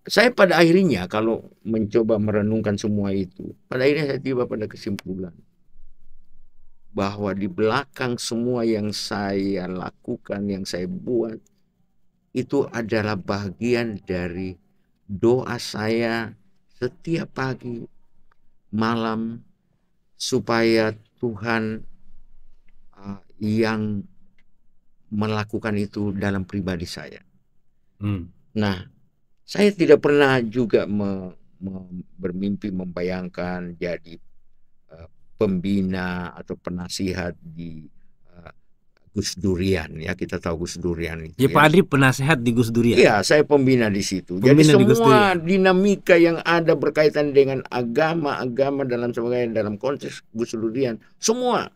saya pada akhirnya kalau mencoba merenungkan semua itu, pada akhirnya saya tiba pada kesimpulan bahwa di belakang semua yang saya lakukan, yang saya buat, itu adalah bagian dari doa saya setiap pagi, malam, supaya Tuhan yang melakukan itu dalam pribadi saya. Nah, saya tidak pernah juga bermimpi membayangkan jadi pembina atau penasihat di uh, Gus Durian ya, kita tahu Gus Durian Ya itu Pak ya. Adri penasehat di Gus Durian. Iya, saya pembina di situ. Jadi Pembina di Gus semua Durian. dinamika yang ada berkaitan dengan agama dalam sebagainya dalam konteks Gus Durian, semua.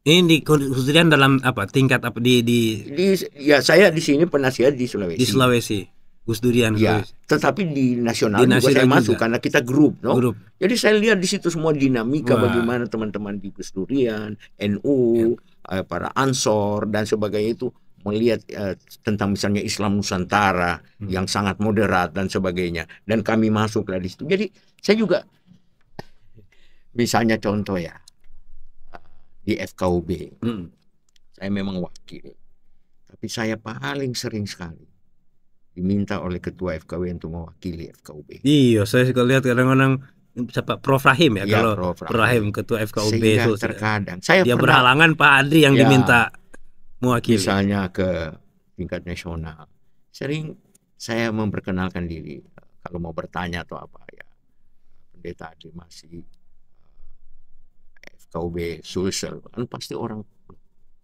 Ini di Gus Durian dalam apa? Tingkat apa Ya saya di sini penasihat di Sulawesi. di Sulawesi. Gus Durian Ya, Sulawesi. tetapi di nasional Di juga saya nasional masuk juga. karena kita grup, no? Grup. Jadi saya lihat di situ semua dinamika Wah. bagaimana teman-teman di Gus Durian, NU, para Ansor dan sebagainya itu melihat tentang misalnya Islam Nusantara yang sangat moderat dan sebagainya, dan kami masuklah di situ. Jadi saya juga misalnya contoh ya di FKUB, saya memang wakil, tapi saya paling sering sekali diminta oleh ketua FKW untuk mewakili FKUB. Iya, saya suka lihat kadang-kadang siapa Prof Rahim ya, Ya, kalau Prof Rahim ketua FKUB sehingga itu terkadang saya dia pernah berhalangan Pak Adri yang ya, diminta mewakili. Misalnya ke tingkat nasional, sering saya memperkenalkan diri kalau mau bertanya atau apa ya, Pendeta Adri masih FKUB Sulsel, kan pasti orang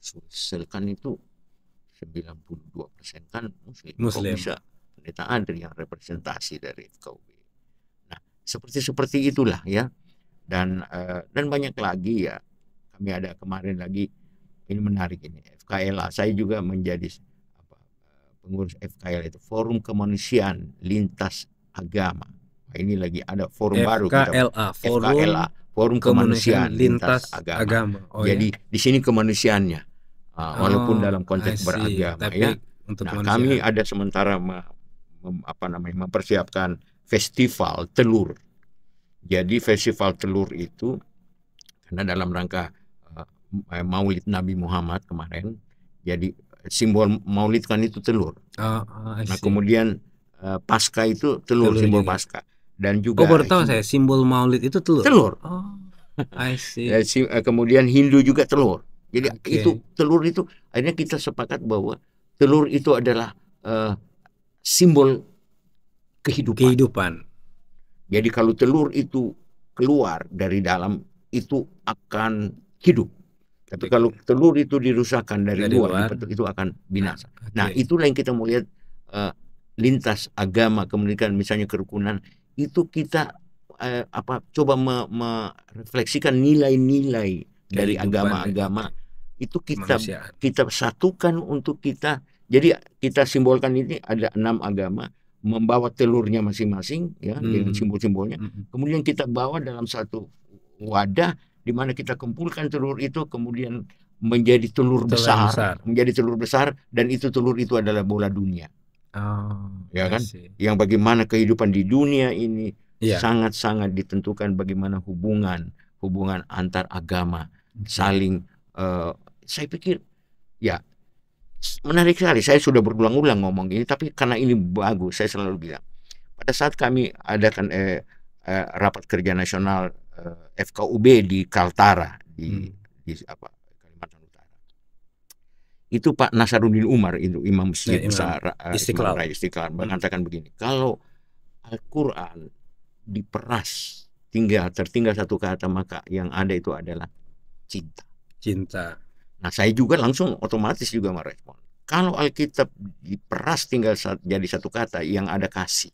Sulsel kan itu 92% kan Muslim. Kok bisa Pendeta Adri yang representasi dari FKUB? Nah, seperti itulah ya. Dan banyak lagi ya. Kami ada kemarin lagi, ini menarik ini, FKLA. Saya juga menjadi pengurus FKLA itu, Forum Kemanusiaan Lintas Agama. Nah, ini lagi ada forum baru kita. FKLA, Forum Kemanusiaan Lintas Agama. Jadi di sini kemanusiaannya. Walaupun dalam konteks beragama ya. Nah, kami ada sementara mempersiapkan festival telur. Jadi festival telur itu karena dalam rangka Maulid Nabi Muhammad kemarin. Jadi simbol Maulid kan itu telur. Nah, kemudian Pasca itu telur simbol juga. Pasca. Dan juga baru tahu saya simbol Maulid itu telur. Telur. I see. Kemudian Hindu juga telur. Jadi itu telur itu akhirnya kita sepakat bahwa telur itu adalah simbol kehidupan. Jadi kalau telur itu keluar dari dalam itu akan hidup. Tapi kalau telur itu dirusakkan dari luar itu akan binasa. Nah, itulah yang kita mau lihat lintas agama, kemudian misalnya kerukunan itu kita coba merefleksikan nilai-nilai dari agama-agama itu kita satukan untuk kita. Jadi kita simbolkan ini ada 6 agama membawa telurnya masing-masing ya dengan simbol-simbolnya. Kemudian kita bawa dalam satu wadah di mana kita kumpulkan telur itu kemudian menjadi telur besar, menjadi telur besar, dan itu telur itu adalah bola dunia. Ya kan? Yang bagaimana kehidupan di dunia ini sangat-sangat ditentukan bagaimana hubungan antar agama saling saya pikir ya menarik sekali. Saya sudah berulang-ulang ngomong ini, tapi karena ini bagus saya selalu bilang pada saat kami adakan rapat kerja nasional FKUB di Kaltara di Kalimantan Utara. Itu Pak Nasaruddin Umar itu Imam Masjid Besar Istiqlal mengatakan begini, kalau Al-Quran diperas tertinggal satu kata, maka yang ada itu adalah cinta. Nah, saya juga langsung otomatis juga merespon. Kalau Alkitab diperas tinggal jadi satu kata, yang ada kasih.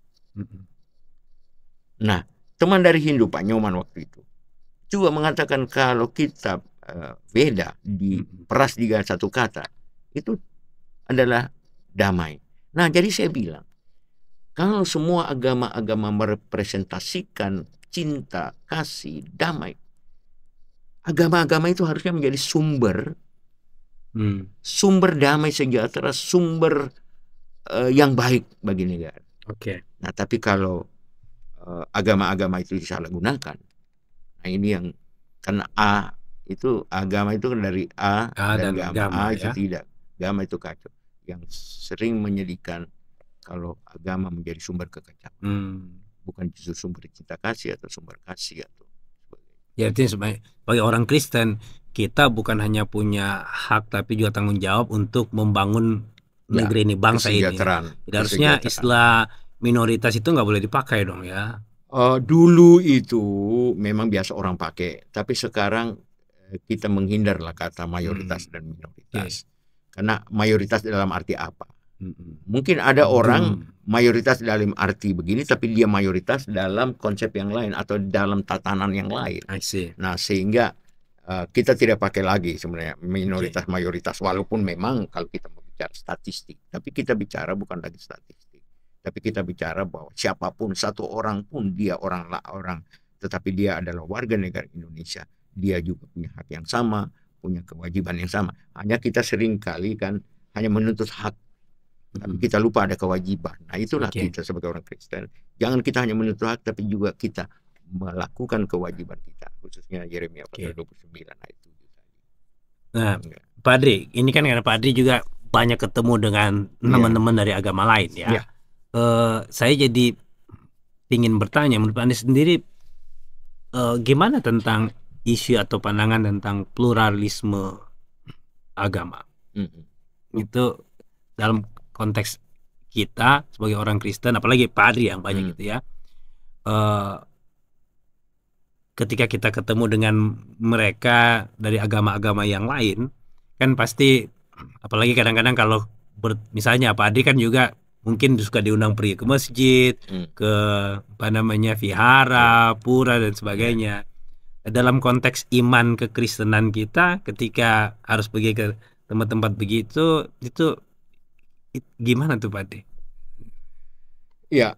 Nah, teman dari Hindu Pak Nyoman waktu itu juga mengatakan kalau kitab Veda diperas dengan satu kata, itu adalah damai. Nah, jadi saya bilang, kalau semua agama-agama merepresentasikan cinta, kasih, damai, agama-agama itu harusnya menjadi sumber damai sejahtera, sumber yang baik bagi negara. Nah, tapi kalau agama-agama itu disalahgunakan, nah ini yang karena itu agama itu kan dari A dan agama itu tidak, agama itu kacau. Yang sering menyedihkan kalau agama menjadi sumber kekacauan, bukan justru sumber cinta kasih atau sumber kasih atau ya. Artinya sebagai orang Kristen kita bukan hanya punya hak tapi juga tanggung jawab untuk membangun negeri ini, bangsa ini. kesejahteraan. Jadi harusnya istilah minoritas itu nggak boleh dipakai dong ya. Dulu itu memang biasa orang pakai, tapi sekarang kita menghindarlah kata mayoritas dan minoritas. Karena mayoritas dalam arti apa? Mungkin ada orang mayoritas dalam arti begini, tapi dia mayoritas dalam konsep yang lain atau dalam tatanan yang lain. Nah, sehingga kita tidak pakai lagi sebenarnya minoritas mayoritas, walaupun memang kalau kita mau bicara statistik, tapi kita bicara bukan lagi statistik, tapi kita bicara bahwa siapapun, satu orang pun dia orang, tetapi dia adalah warga negara Indonesia, dia juga punya hak yang sama, punya kewajiban yang sama. Hanya kita sering kali kan hanya menuntut hak, tapi kita lupa ada kewajiban. Nah, itulah kita sebagai orang Kristen. Jangan kita hanya menuntut hak, tapi juga kita melakukan kewajiban kita, khususnya Yeremia pasal 29 ayat 7. Nah, Pak Adri, ini kan karena Pak Adri juga banyak ketemu dengan teman-teman dari agama lain ya. Saya jadi ingin bertanya, menurut Anda sendiri gimana tentang isu atau pandangan tentang pluralisme agama? Itu dalam konteks kita sebagai orang Kristen, apalagi Pak Adri yang banyak gitu ya. Ketika kita ketemu dengan mereka dari agama-agama yang lain, kan pasti, apalagi kadang-kadang kalau misalnya Pak Adri kan juga mungkin suka diundang pergi ke masjid, ke vihara, pura dan sebagainya. Dalam konteks iman kekristenan kita, ketika harus pergi ke tempat-tempat begitu, itu gimana tuh Pak Adri? Ya,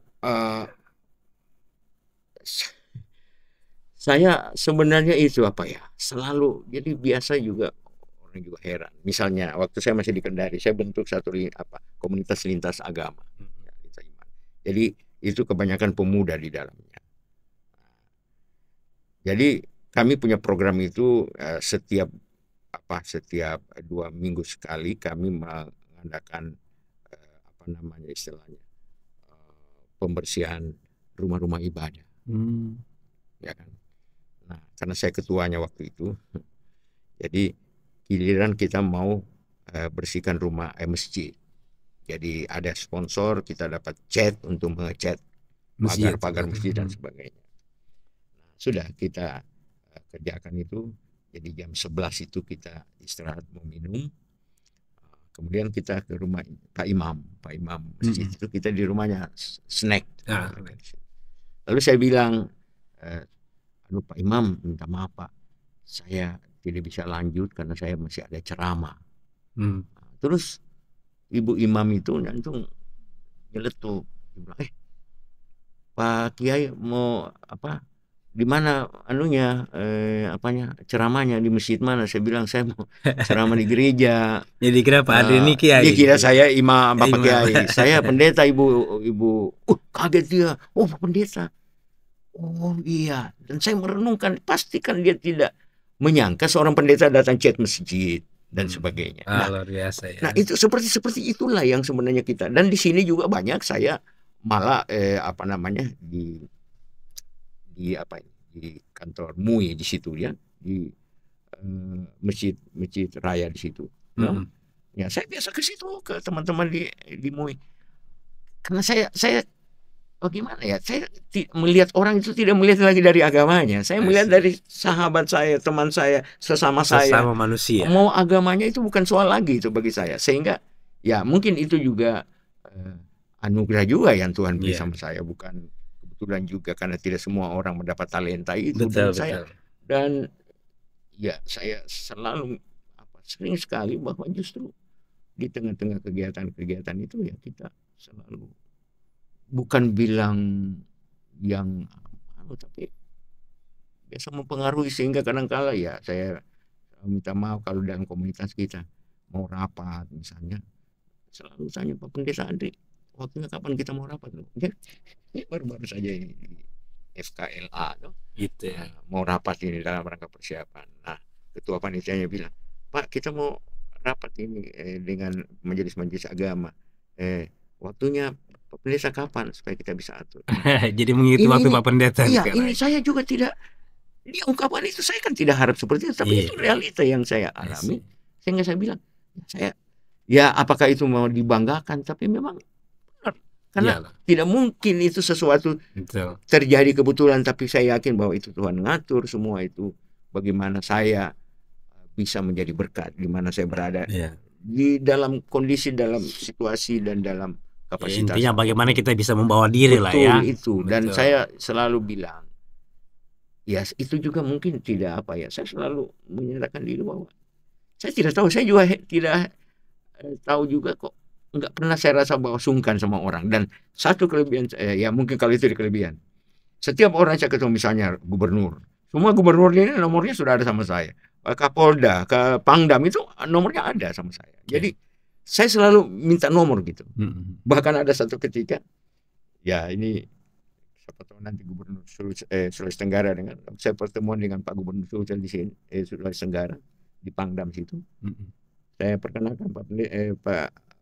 saya sebenarnya itu selalu, jadi biasa juga orang juga heran. Misalnya waktu saya masih di Kendari, saya bentuk satu komunitas lintas agama, jadi itu kebanyakan pemuda di dalamnya. Jadi kami punya program itu setiap 2 minggu sekali kami mengadakan istilahnya pembersihan rumah-rumah ibadah, ya kan. Nah, karena saya ketuanya waktu itu, jadi giliran kita mau bersihkan rumah masjid. Jadi ada sponsor, kita dapat cat untuk mengecat pagar-pagar masjid dan sebagainya. Nah, sudah kita kerjakan itu. Jadi jam 11 itu kita istirahat mau minum. Kemudian kita ke rumah Pak Imam masjid itu, kita di rumahnya snack. Lalu saya bilang, Pak Imam, minta maaf Pak, saya tidak bisa lanjut karena saya masih ada ceramah. Terus Ibu Imam itu langsung nyeletuk, Pak Kiai mau di mana ceramahnya, di masjid mana? Saya bilang saya mau ceramah di gereja. Jadi kira Pak Adri ini Kiai. Dia kira saya imam, Bapak Kiai. Saya pendeta, ibu. Kaget dia. Oh, pendeta. Oh iya. Dan saya merenungkan, pastikan dia tidak menyangka seorang pendeta datang chat masjid dan sebagainya. Luar biasa ya. Nah, itu seperti itulah yang sebenarnya kita. Dan di sini juga banyak saya malah di kantor MUI di situ ya, di masjid raya di situ. Ya, saya biasa ke situ ke teman-teman di MUI. Karena saya bagaimana ya? Saya melihat orang itu tidak melihat lagi dari agamanya. Saya melihat dari sahabat saya, teman saya, sesama manusia. Mau agamanya itu bukan soal lagi itu bagi saya. Sehingga ya mungkin itu juga anugerah juga yang Tuhan beri sama saya, bukan kebetulan juga, karena tidak semua orang mendapat talenta itu. Dan ya saya selalu sering sekali bahwa justru di tengah-tengah kegiatan-kegiatan itu ya kita selalu bukan bilang yang tapi biasa mempengaruhi, sehingga kadang-kala ya saya minta maaf kalau dalam komunitas kita mau rapat misalnya, selalu tanya Pak Pendeta Adri, waktunya kapan kita mau rapat? Ini baru-baru saja ini FKLA gitu ya. Mau rapat ini dalam rangka persiapan. Nah, ketua panitianya bilang, Pak, kita mau rapat ini dengan majelis-majelis agama. Waktunya Pak Pendeta kapan supaya kita bisa atur? Jadi mengikuti waktu Pak Pendeta. Iya, ini saya juga tidak, di ungkapan itu saya kan tidak harap seperti itu, tapi itu realita yang saya alami. Sehingga saya bilang, saya Ya apakah itu mau dibanggakan, tapi memang benar. Karena Iyalah. tidak mungkin itu sesuatu Betul. terjadi kebetulan, tapi saya yakin bahwa itu Tuhan ngatur semua itu. Bagaimana saya bisa menjadi berkat di mana saya berada, Iya. di dalam kondisi, dalam situasi, dan dalam Ya, kapasitas. intinya bagaimana kita bisa membawa diri lah ya. Betul itu. Dan Betul. saya selalu bilang, ya itu juga mungkin tidak apa ya, saya selalu menyatakan diri bahwa saya tidak tahu, saya juga tidak tahu juga kok, nggak pernah saya rasa bahwa sungkan sama orang. Dan satu kelebihan saya, ya mungkin kalau itu di kelebihan, setiap orang saya ketemu, misalnya gubernur, semua gubernur ini nomornya sudah ada sama saya, Kapolda, ke Pangdam itu nomornya ada sama saya. Jadi saya selalu minta nomor gitu. Bahkan ada satu ketika, ya ini siapa tahu nanti Gubernur Sulawesi Tenggara, dengan saya pertemuan dengan Pak Gubernur Sulawesi di sini, Sulawesi Tenggara di Pangdam situ. Saya perkenalkan Pak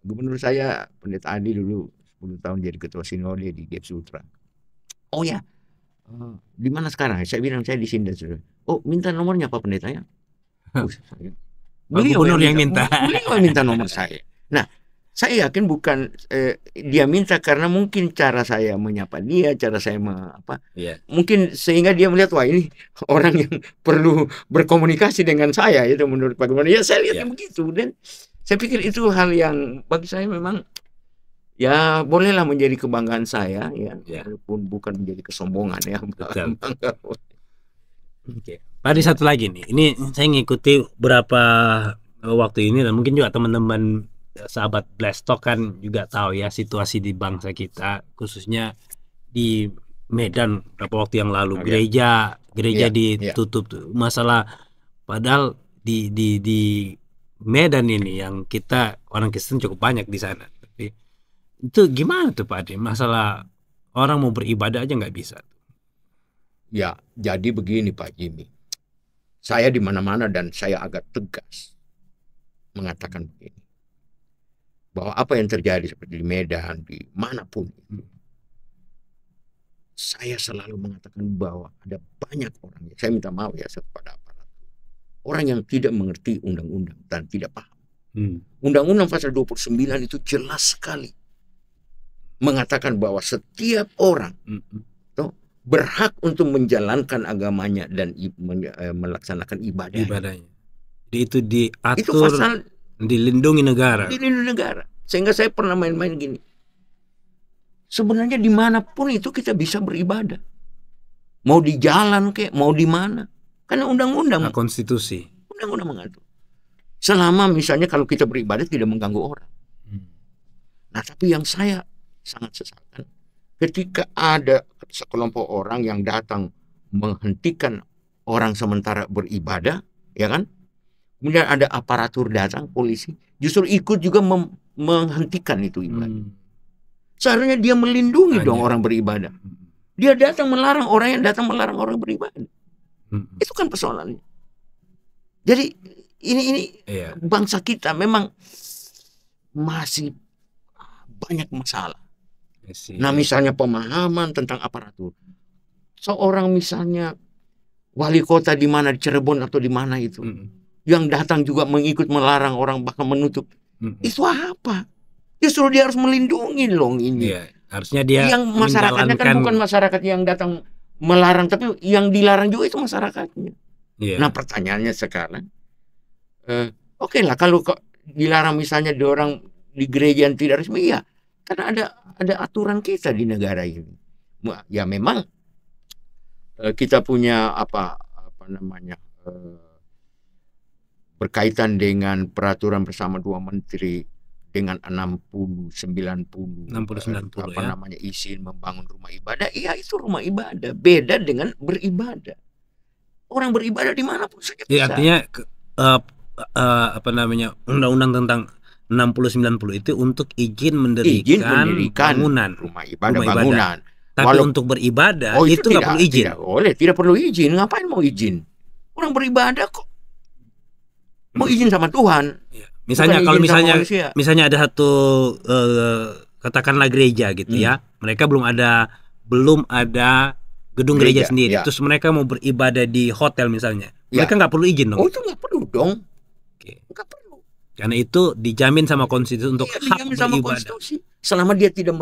Gubernur saya, Pendeta Adi, dulu 10 tahun jadi ketua sinode di GEP Sutra. Oh ya, di mana sekarang? Saya bilang saya di sini. Oh, minta nomornya Pak Pendeta ya. Beliau yang minta. Beliau yang minta nomor saya. Nah, saya yakin bukan dia minta karena mungkin cara saya menyapa dia, cara saya mungkin sehingga dia melihat, wah ini orang yang perlu berkomunikasi dengan saya, itu menurut Pak Gubernur. Ya saya lihatnya begitu, dan saya pikir itu hal yang bagi saya memang ya bolehlah menjadi kebanggaan saya ya, walaupun bukan menjadi kesombongan ya. Tadi satu lagi nih, ini saya ngikuti berapa waktu ini, dan mungkin juga teman-teman sahabat Blesstalk kan juga tahu ya situasi di bangsa kita, khususnya di Medan beberapa waktu yang lalu. Gereja ditutup tuh. Masalah padahal di Medan ini yang kita orang Kristen cukup banyak di sana. Tapi itu gimana tuh Pak Ade? Masalah orang mau beribadah aja nggak bisa. Ya, jadi begini Pak Jimmy. Saya di mana-mana dan saya agak tegas mengatakan begini, bahwa apa yang terjadi seperti di Medan, di manapun, saya selalu mengatakan bahwa ada banyak orang, saya minta maaf ya kepada aparatur, orang yang tidak mengerti undang-undang dan tidak paham. Undang-undang pasal 29 itu jelas sekali mengatakan bahwa setiap orang berhak untuk menjalankan agamanya dan melaksanakan ibadahnya. Jadi itu diatur, itu pasal dilindungi negara. Dilindungi negara. Sehingga saya pernah main-main gini. Sebenarnya dimanapun itu kita bisa beribadah. Mau di jalan kek, mau di mana. Karena undang-undang. Konstitusi. Undang-undang mengatur. Selama misalnya kalau kita beribadah tidak mengganggu orang. Nah tapi yang saya sangat sesalkan, ketika ada sekelompok orang yang datang menghentikan orang sementara beribadah, ya kan? Kemudian ada aparatur datang, polisi, justru ikut juga menghentikan itu ibadah. Seharusnya dia melindungi dong orang beribadah. Dia datang melarang orang yang datang melarang orang beribadah. Itu kan persoalannya. Jadi ini bangsa kita memang masih banyak masalah. Nah misalnya pemahaman tentang aparatur. Seorang misalnya wali kota di mana, di Cirebon atau di mana itu, yang datang juga mengikut melarang orang, bahkan menutup. Itu apa? Justru dia harus melindungi loh ini. Harusnya dia yang masyarakatnya kan bukan masyarakat yang datang melarang, tapi yang dilarang juga itu masyarakatnya. Nah pertanyaannya sekarang, oke lah kalau dilarang misalnya di orang di gereja yang tidak resmi, ya karena ada aturan kita di negara ini. Ya memang kita punya apa namanya berkaitan dengan peraturan bersama 2 menteri dengan 60-90 apa namanya izin membangun rumah ibadah. Iya itu rumah ibadah, beda dengan beribadah. Orang beribadah dimanapun saja bisa. Artinya apa namanya undang-undang tentang 60-90 itu untuk izin mendirikan bangunan rumah ibadah, bangunan. Tapi untuk beribadah itu nggak perlu izin. Tidak boleh, tidak perlu izin. Ngapain mau izin? Orang beribadah kok mau izin sama Tuhan. Misalnya kalau misalnya ada satu katakanlah gereja gitu ya, mereka belum ada gedung gereja sendiri, terus mereka mau beribadah di hotel misalnya, mereka nggak perlu izin dong. Oh itu nggak perlu dong, nggak perlu. Karena itu dijamin sama konstitusi untuk Iya, hak dijamin sama beribadah. konstitusi. Selama dia tidak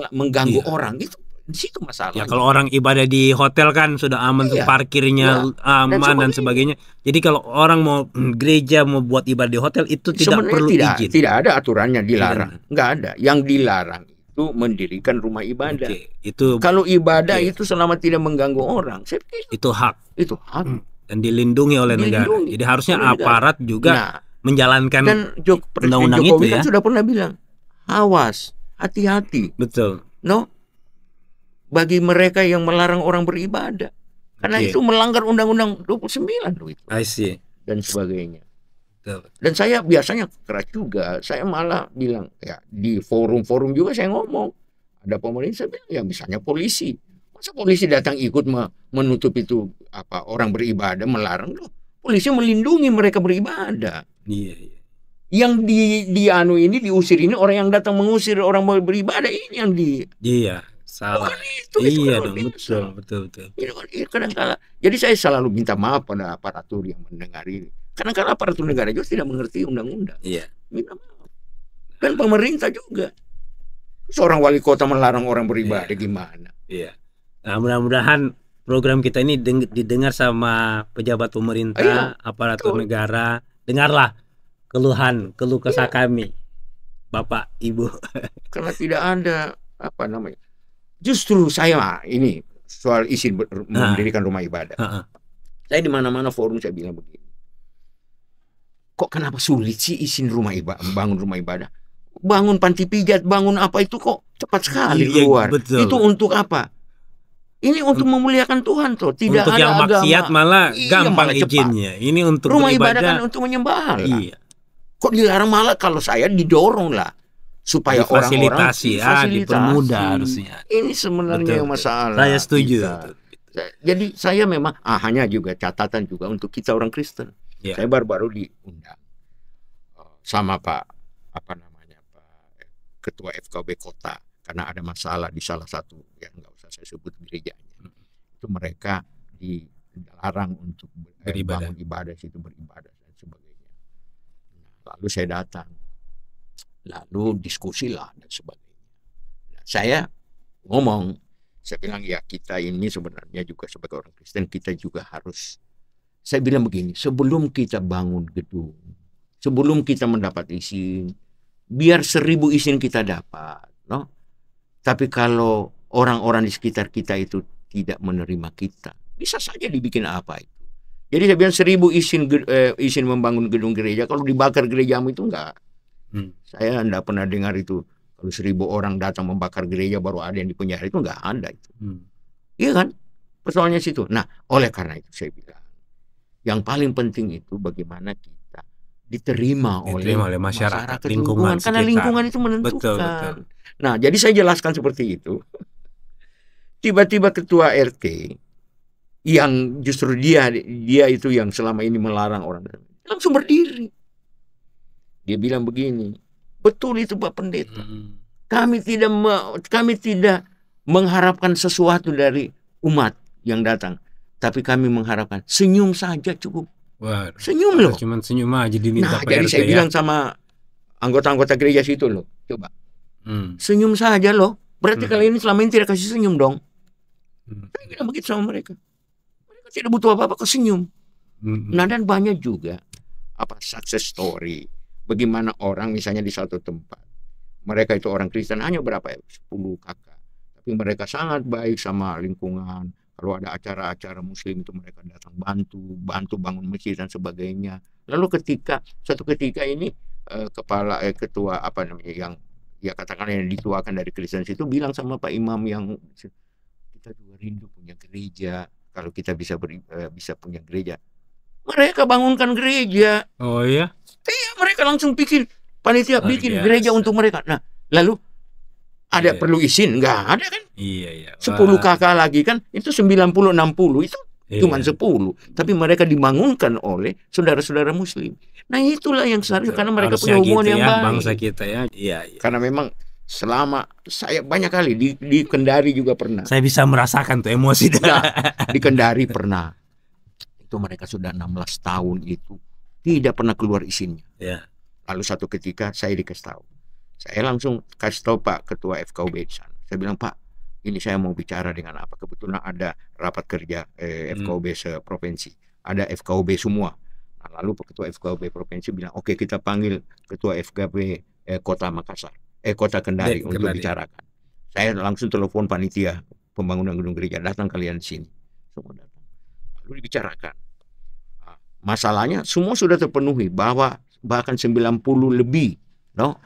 mengganggu Iya. orang, itu di situ Ya masalahnya. kalau orang ibadah di hotel kan sudah aman, Iya, parkirnya iya, aman dan sebagainya. Jadi kalau orang mau gereja mau buat ibadah di hotel itu tidak sebenarnya perlu izin. tidak ada aturannya dilarang, nggak ada. Yang dilarang itu mendirikan rumah ibadah. Oke, itu Kalau ibadah itu selama tidak mengganggu orang, saya pikir itu hak itu hak. dan dilindungi oleh negara. Dilindungi Jadi harusnya oleh negara. aparat juga Nah, menjalankan dan Presiden undang-undang Jokowi itu kan ya. sudah pernah bilang, awas, hati-hati, Betul. no, bagi mereka yang melarang orang beribadah, karena Oke. itu melanggar Undang-Undang 29 loh itu I see. dan sebagainya. Betul. Dan saya biasanya keras juga, saya malah bilang ya di forum-forum juga saya ngomong, ada pemerintah saya bilang ya misalnya polisi, masa polisi datang ikut menutup itu apa orang beribadah, melarang loh. Polisi melindungi mereka beribadah. Iya, iya. Yang di anu ini diusir ini orang yang datang mengusir orang mau beribadah ini yang Iya, salah. bukan itu Iya kan dong, luar biasa. betul. Itu kan kadang-kala. Jadi saya selalu minta maaf pada aparatur yang mendengar ini. Kadang-kala aparatur negara juga tidak mengerti undang-undang. Iya. Minta maaf. Dan pemerintah juga. Seorang wali kota melarang orang beribadah gimana? Iya. Nah, mudah-mudahan program kita ini didengar sama pejabat pemerintah, Iya, aparatur betul. negara. Dengarlah keluh kesah kami, Bapak, Ibu. Karena tidak ada apa namanya. Justru saya ini soal izin mendirikan rumah ibadah. Saya di mana-mana forum saya bilang begini. Kok kenapa sulit sih izin rumah ibadah, bangun rumah ibadah? Bangun panti pijat, bangun apa itu kok cepat sekali Iya, keluar. betul. Itu untuk apa? Ini untuk memuliakan Tuhan tuh. Tidak Untuk ada yang maksiat agama. malah Iya, gampang malah cepat. izinnya. Ini untuk Rumah ibadah beribadah. kan untuk menyembah Allah. Iya. Kok dilarang, malah kalau saya didorong lah supaya orang-orang Difasilitasi, dipermudah harusnya. Ini sebenarnya Betul, yang masalah. Saya setuju. kita. Jadi saya memang hanya juga catatan juga untuk kita orang Kristen. Ya. Saya baru-baru diundang sama Pak Ketua FKB Kota karena ada masalah di salah satu yang nggak usah saya sebut gerejanya. Itu mereka dilarang untuk bangun ibadah situ, beribadah dan sebagainya. Lalu saya datang, lalu diskusi lah dan sebagainya. Nah, saya ngomong, saya bilang ya kita ini sebenarnya juga sebagai orang Kristen kita juga harus. Saya bilang begini, sebelum kita bangun gedung, sebelum kita mendapat izin, biar 1000 izin kita dapat, no? Tapi kalau orang-orang di sekitar kita itu tidak menerima kita, bisa saja dibikin apa itu. Jadi saya bilang 1000 izin membangun gedung gereja, kalau dibakar gerejamu itu enggak. Saya enggak pernah dengar itu. Kalau 1000 orang datang membakar gereja baru ada yang dipenjara, itu enggak ada itu. Iya kan? Persoalannya situ. Nah, oleh karena itu saya bilang, yang paling penting itu bagaimana kita diterima oleh masyarakat lingkungan. Karena lingkungan itu menentukan. Betul. Nah, jadi saya jelaskan seperti itu. Tiba-tiba ketua RT yang justru dia itu yang selama ini melarang orang langsung berdiri. Dia bilang begini, betul itu Pak Pendeta. Kami tidak mengharapkan sesuatu dari umat yang datang, tapi kami mengharapkan senyum saja cukup. Wah, senyum loh. Cuman senyum aja diminta. Nah, jadi saya bilang sama anggota-anggota gereja situ loh, coba senyum saja loh. Berarti kali ini selama ini tidak kasih senyum dong. Saya bilang begitu sama mereka. Mereka tidak butuh apa-apa, kok senyum. Nah, dan banyak juga success story. Bagaimana orang misalnya di satu tempat, mereka itu orang Kristen hanya berapa ya, 10 kakak, tapi mereka sangat baik sama lingkungan. Kalau ada acara-acara Muslim itu mereka datang bantu bangun masjid dan sebagainya. Lalu suatu ketika ini ketua yang ya katakanlah yang dituakan dari Kristen itu bilang sama Pak Imam yang kita juga rindu punya gereja. Kalau kita bisa punya gereja, mereka bangunkan gereja. Oh iya? Iya, mereka langsung panitia bikin gereja untuk mereka. Nah, lalu ada perlu izin? Enggak ada kan? Iya. 10 kakak lagi kan, itu 90-60 itu cuma 10. Tapi mereka dibangunkan oleh saudara-saudara Muslim. Nah, itulah yang seharusnya karena mereka punya hubungan yang baik. Bangsa kita ya. Iya. Karena memang selama saya banyak kali di Kendari juga pernah. Saya bisa merasakan tuh emosi. Nah, di Kendari pernah. Itu mereka sudah 16 tahun itu tidak pernah keluar izinnya. Ya. Lalu satu ketika saya dikasih tahu. Saya langsung kasih tahu Pak Ketua FKUB di sana. Saya bilang, Pak, ini saya mau bicara dengan apa. Kebetulan ada rapat kerja FKUB seprovinsi. Ada FKUB semua. Nah, lalu Pak Ketua FKUB provinsi bilang, oke, kita panggil Ketua FKUB Kota Makassar, Kota Kendari untuk bicarakan. Saya langsung telepon panitia pembangunan gedung gereja, datang kalian di sini. Semua datang. Lalu dibicarakan. Nah, masalahnya semua sudah terpenuhi, bahwa bahkan 90 lebih, no?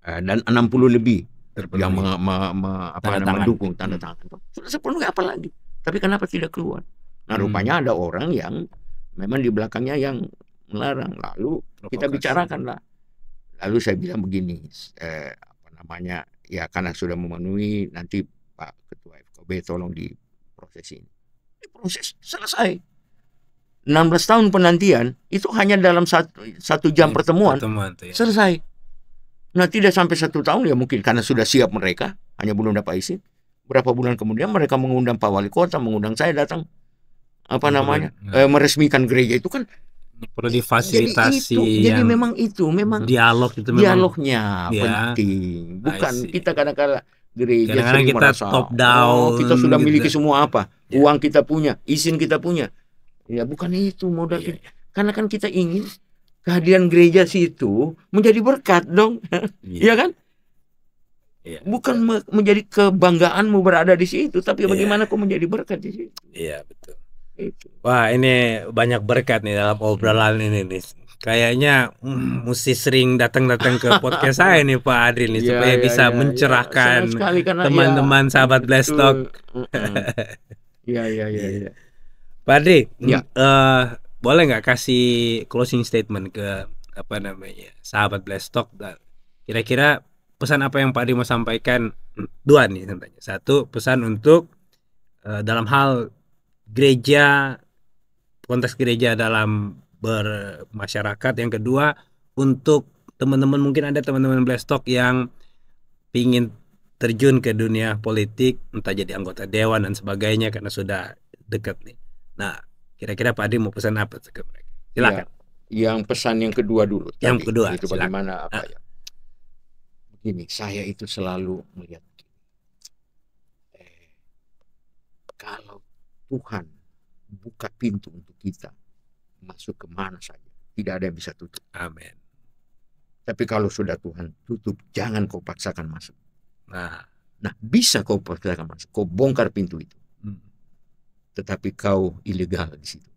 Dan 60 lebih terpenuhi, yang mendukung tanda tangan. Sudah terpenuhi, apa lagi? Tapi kenapa tidak keluar? Nah, rupanya ada orang yang memang di belakangnya yang melarang. Lalu kita bicarakan lah. Lalu saya bilang begini, ya karena sudah memenuhi, nanti Pak Ketua FKUB tolong diproses ini. Diproses, selesai. 16 tahun penantian itu hanya dalam satu jam pertemuan ya. Selesai. Nah, tidak sampai 1 tahun ya mungkin, karena sudah siap mereka, hanya belum dapat izin. Berapa bulan kemudian mereka mengundang Pak Wali Kota, mengundang saya datang, meresmikan gereja. Itu kan perlu difasilitasi. Jadi memang dialog itu dialognya penting. Bukan kita kadang-kadang gereja kadang-kadang kita merasa, top down, kita sudah miliki semua apa, uang kita punya, izin kita punya. Ya bukan itu modal kita. Karena kan kita ingin kehadiran gereja situ menjadi berkat dong. Iya kan? Bukan menjadi kebanggaanmu berada di situ, tapi bagaimana kau menjadi berkat di situ. Iya, betul. Itu. Wah, ini banyak berkat nih dalam obrolan ini nih. Kayaknya mesti sering datang-datang ke podcast saya nih Pak Adri nih, supaya bisa mencerahkan teman-teman sahabat Blessed Talk. Iya. Pak Adri, boleh nggak kasih closing statement ke sahabat Blessed Talk? Kira-kira pesan apa yang Pak Adri mau sampaikan? 2 nih tentunya. 1, pesan untuk dalam hal gereja, konteks gereja dalam bermasyarakat. Yang kedua, untuk teman-teman, mungkin ada teman-teman Blessed Talk yang ingin terjun ke dunia politik, entah jadi anggota dewan dan sebagainya, karena sudah dekat nih. Nah, kira-kira Pak Adri mau pesan apa ke mereka? Silakan. Yang pesan yang kedua dulu. Yang kedua, itu bagaimana ya? Begini, saya itu selalu melihat kalau Tuhan buka pintu untuk kita masuk kemana saja, tidak ada yang bisa tutup. Amin. Tapi kalau sudah Tuhan tutup, jangan kau paksakan masuk. Nah, bisa kau paksakan masuk, kau bongkar pintu itu. Tetapi kau ilegal di situ.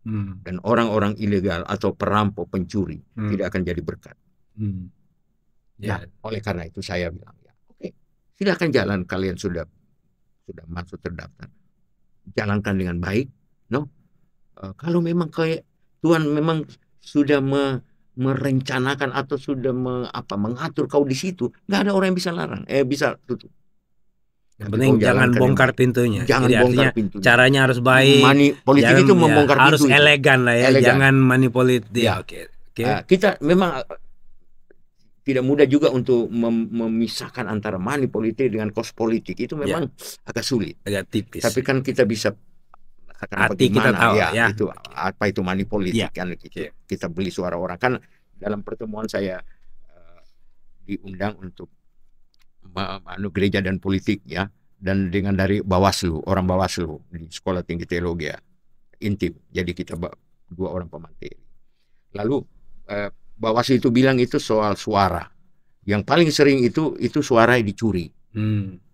Dan orang-orang ilegal atau perampok, pencuri tidak akan jadi berkat. Nah, oleh karena itu saya bilang, oke, silakan jalan, kalian sudah masuk terdaftar. Jalankan dengan baik, kalau memang kayak Tuhan memang sudah merencanakan atau sudah mengatur kau di situ, nggak ada orang yang bisa larang, bisa tutup. Yang penting jangan bongkar pintunya. Jangan jadi bongkar pintunya. Caranya harus baik. Politik itu membongkar harus pintu. Harus elegan lah ya. Elegan. Jangan manipulatif. Ya. Oke. Kita memang tidak mudah juga untuk memisahkan antara money politik dengan cost politik. Itu memang agak sulit. Agak tipis. Tapi kan kita bisa hati kita tahu itu apa itu money politik kan gitu. Kita beli suara orang. Kan dalam pertemuan saya diundang untuk gereja dan politik ya, dan dengan dari Bawaslu, orang Bawaslu di Sekolah Tinggi Teologi Intip. Jadi kita 2 orang pemateri. Lalu Bawaslu itu bilang itu soal suara. Yang paling sering itu suara dicuri.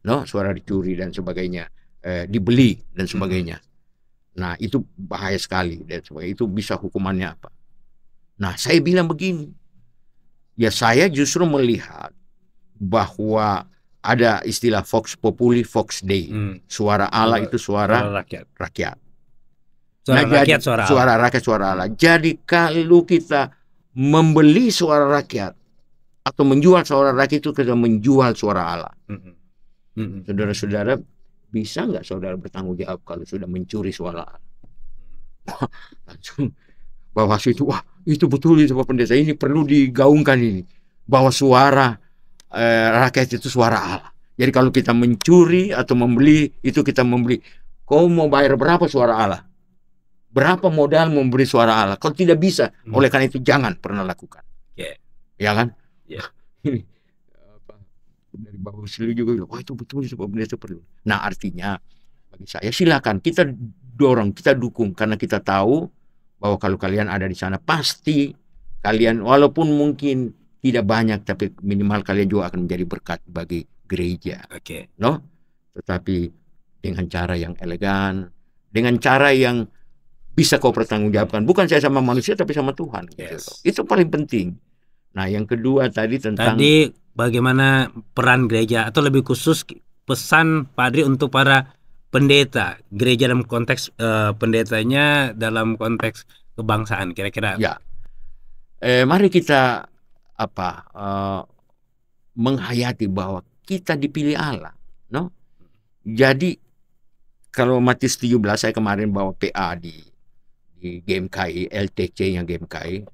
Suara dicuri dan sebagainya, dibeli dan sebagainya. Nah, itu bahaya sekali dan sebagainya. Itu bisa hukumannya apa? Nah, saya bilang begini. Ya, saya justru melihat bahwa ada istilah Vox Populi, Vox Dei. Suara Allah itu suara rakyat. Suara rakyat, suara Allah. Jadi kalau kita membeli suara rakyat atau menjual suara rakyat, itu kita menjual suara Allah. Saudara-saudara, bisa nggak saudara bertanggung jawab kalau sudah mencuri suara Allah? Langsung Bawaslu itu, itu betul itu Pak Pendeta, ini perlu digaungkan ini, bahwa suara rakyat itu suara Allah. Jadi kalau kita mencuri atau membeli, itu kita membeli. Kau mau bayar berapa suara Allah? Berapa modal memberi suara Allah? Kalau tidak bisa, oleh karena itu jangan pernah lakukan. Ya kan? Ini apa, dari Bapak Sili juga bilang, wah itu betul Pak Pendeta perlu. Nah artinya bagi saya silakan kita dorong, kita dukung, karena kita tahu bahwa kalau kalian ada di sana pasti kalian walaupun mungkin tidak banyak, tapi minimal kalian juga akan menjadi berkat bagi gereja. No? Tetapi dengan cara yang elegan, dengan cara yang bisa kau pertanggungjawabkan. Bukan saya sama manusia, tapi sama Tuhan. Gitu. Itu paling penting. Nah, yang kedua tadi tentang... Tadi bagaimana peran gereja, atau lebih khusus pesan Padri untuk para pendeta. Gereja dalam konteks pendetanya dalam konteks kebangsaan, kira-kira. Ya. Mari kita menghayati bahwa kita dipilih Allah, no? Jadi kalau Matius 17 saya kemarin bawa PA di GMKI, LTC-nya GMKI,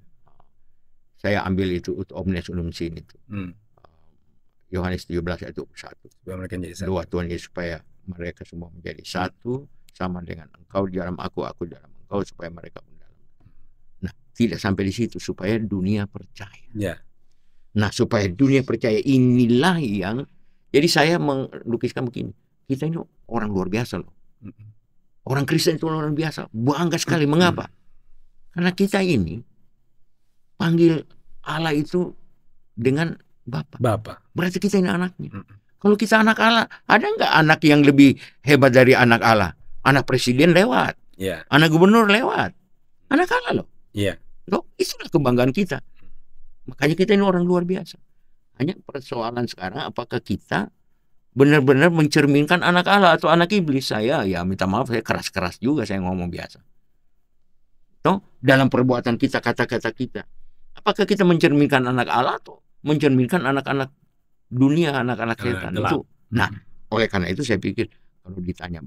saya ambil itu ut omnes unum sin itu. Yohanes 17 ayat 21. Doa Tuhan Yesus supaya mereka semua menjadi satu, sama dengan engkau di dalam aku di dalam engkau, supaya mereka mendalam. Nah, tidak sampai di situ, supaya dunia percaya. Nah, supaya dunia percaya, inilah yang, jadi saya melukiskan begini, kita ini orang luar biasa loh. Orang Kristen itu orang biasa, bangga sekali. Mengapa? Karena kita ini panggil Allah itu dengan Bapa. Berarti kita ini anaknya. Kalau kita anak Allah, ada nggak anak yang lebih hebat dari anak Allah? Anak presiden lewat, anak gubernur lewat, anak Allah loh. Loh, itulah kebanggaan kita. Makanya kita ini orang luar biasa. Hanya persoalan sekarang, apakah kita benar-benar mencerminkan anak Allah atau anak iblis? Saya ya minta maaf, saya keras-keras juga saya ngomong biasa. Toh, dalam perbuatan kita, kata-kata kita, apakah kita mencerminkan anak Allah atau mencerminkan anak-anak dunia, anak-anak setan itu? Nah, oleh karena itu saya pikir kalau ditanya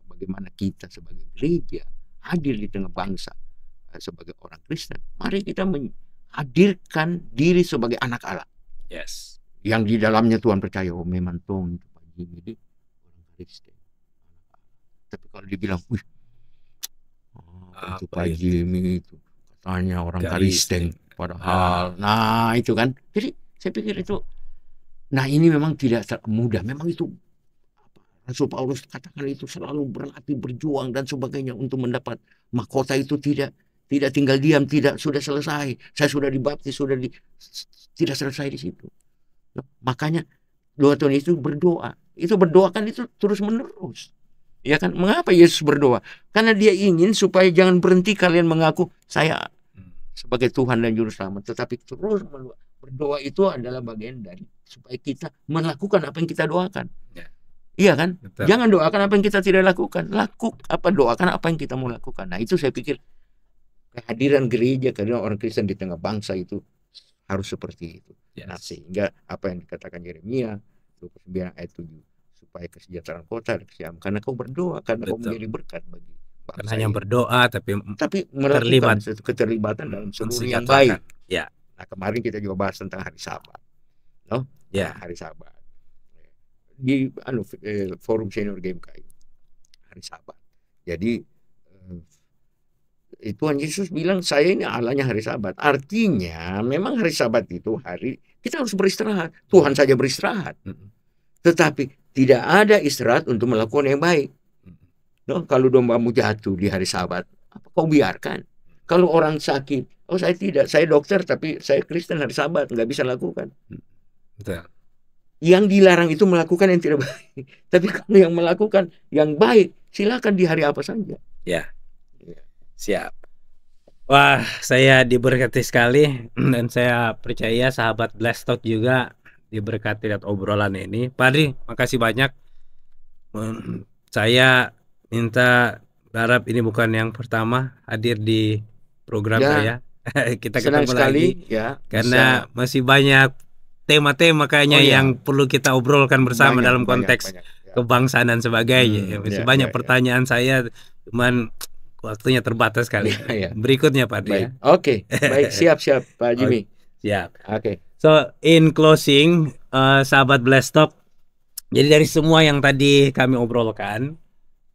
bagaimana kita sebagai gereja hadir di tengah bangsa sebagai orang Kristen, mari kita menghadirkan diri sebagai anak Allah. Yang di dalamnya Tuhan percaya, oh memang Tuhan itu Pak Jimmy ini orang Kristen. Tapi kalau dibilang, wih, itu Pak Jimmy itu katanya orang Kristen, padahal, nah itu kan. Jadi saya pikir itu, nah ini memang tidak mudah. Memang itu Rasul Paulus katakan itu selalu berlatih, berjuang dan sebagainya untuk mendapat mahkota itu. Tidak tinggal diam, tidak sudah selesai. Saya sudah dibaptis, tidak selesai di situ. Makanya doa Tuhan itu berdoa. Itu berdoa kan itu terus menerus. Ya kan? Mengapa Yesus berdoa? Karena dia ingin supaya jangan berhenti kalian mengaku saya sebagai Tuhan dan Juru Selamat, tetapi terus berdoa itu adalah bagian dari supaya kita melakukan apa yang kita doakan. Iya kan? Betul. Jangan doakan apa yang kita tidak lakukan. Doakan apa yang kita mau lakukan. Nah, itu saya pikir kehadiran gereja, kehadiran orang Kristen di tengah bangsa itu harus seperti itu. Nah, sehingga apa yang dikatakan Yeremia 29 ayat 7, supaya kesejahteraan kota dan kesejahteraan, karena kau berdoa, karena kau menjadi berkat bagi bangsa. Bukan hanya berdoa, tapi melakukan keterlibatan dalam seluruh yang baik. Nah, kemarin kita juga bahas tentang hari Sabat. Hari Sabat di forum senior GMKI, hari Sabat. Jadi Tuhan Yesus bilang saya ini Allahnya hari Sabat. Artinya memang hari Sabat itu hari kita harus beristirahat. Tuhan saja beristirahat. Tetapi tidak ada istirahat untuk melakukan yang baik. Kalau dombamu jatuh di hari Sabat, apa kau biarkan? Kalau orang sakit, oh saya tidak, saya dokter tapi saya Kristen, hari Sabat nggak bisa lakukan. Betul. Yang dilarang itu melakukan yang tidak baik. Tapi kalau yang melakukan yang baik, silakan di hari apa saja. Siap. Wah, saya diberkati sekali dan saya percaya sahabat Blessed Talk juga diberkati lihat obrolan ini. Padri, makasih banyak. Saya minta berharap ini bukan yang pertama hadir di program saya. Kita ketemu sekali, lagi karena masih banyak tema-tema kayaknya yang perlu kita obrolkan bersama dalam konteks kebangsaan dan sebagainya. Masih banyak pertanyaan saya, cuman waktunya terbatas sekali. Berikutnya Pak Dri. Oke, baik, siap Pak Jimmy. Siap. Oke. So in closing, sahabat Blessed Talk, jadi dari semua yang tadi kami obrolkan,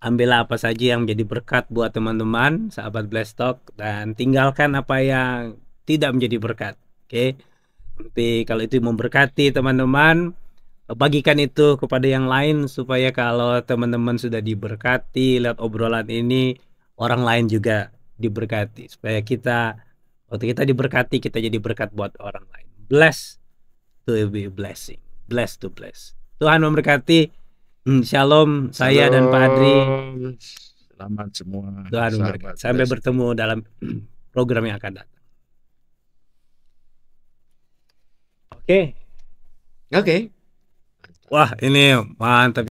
Ambillah apa saja yang menjadi berkat buat teman-teman, sahabat Blessed Talk, dan tinggalkan apa yang tidak menjadi berkat. Oke. Tapi kalau itu memberkati teman-teman, bagikan itu kepada yang lain supaya kalau teman-teman sudah diberkati lihat obrolan ini, orang lain juga diberkati. Supaya waktu kita diberkati, kita jadi berkat buat orang lain. Bless to be a blessing. Bless to bless. Tuhan memberkati. Shalom, saya dan Pak Adri. Selamat semua. Tuhan memberkati. Sampai bertemu dalam program yang akan datang. Oke. Oke. Wah, ini mantap.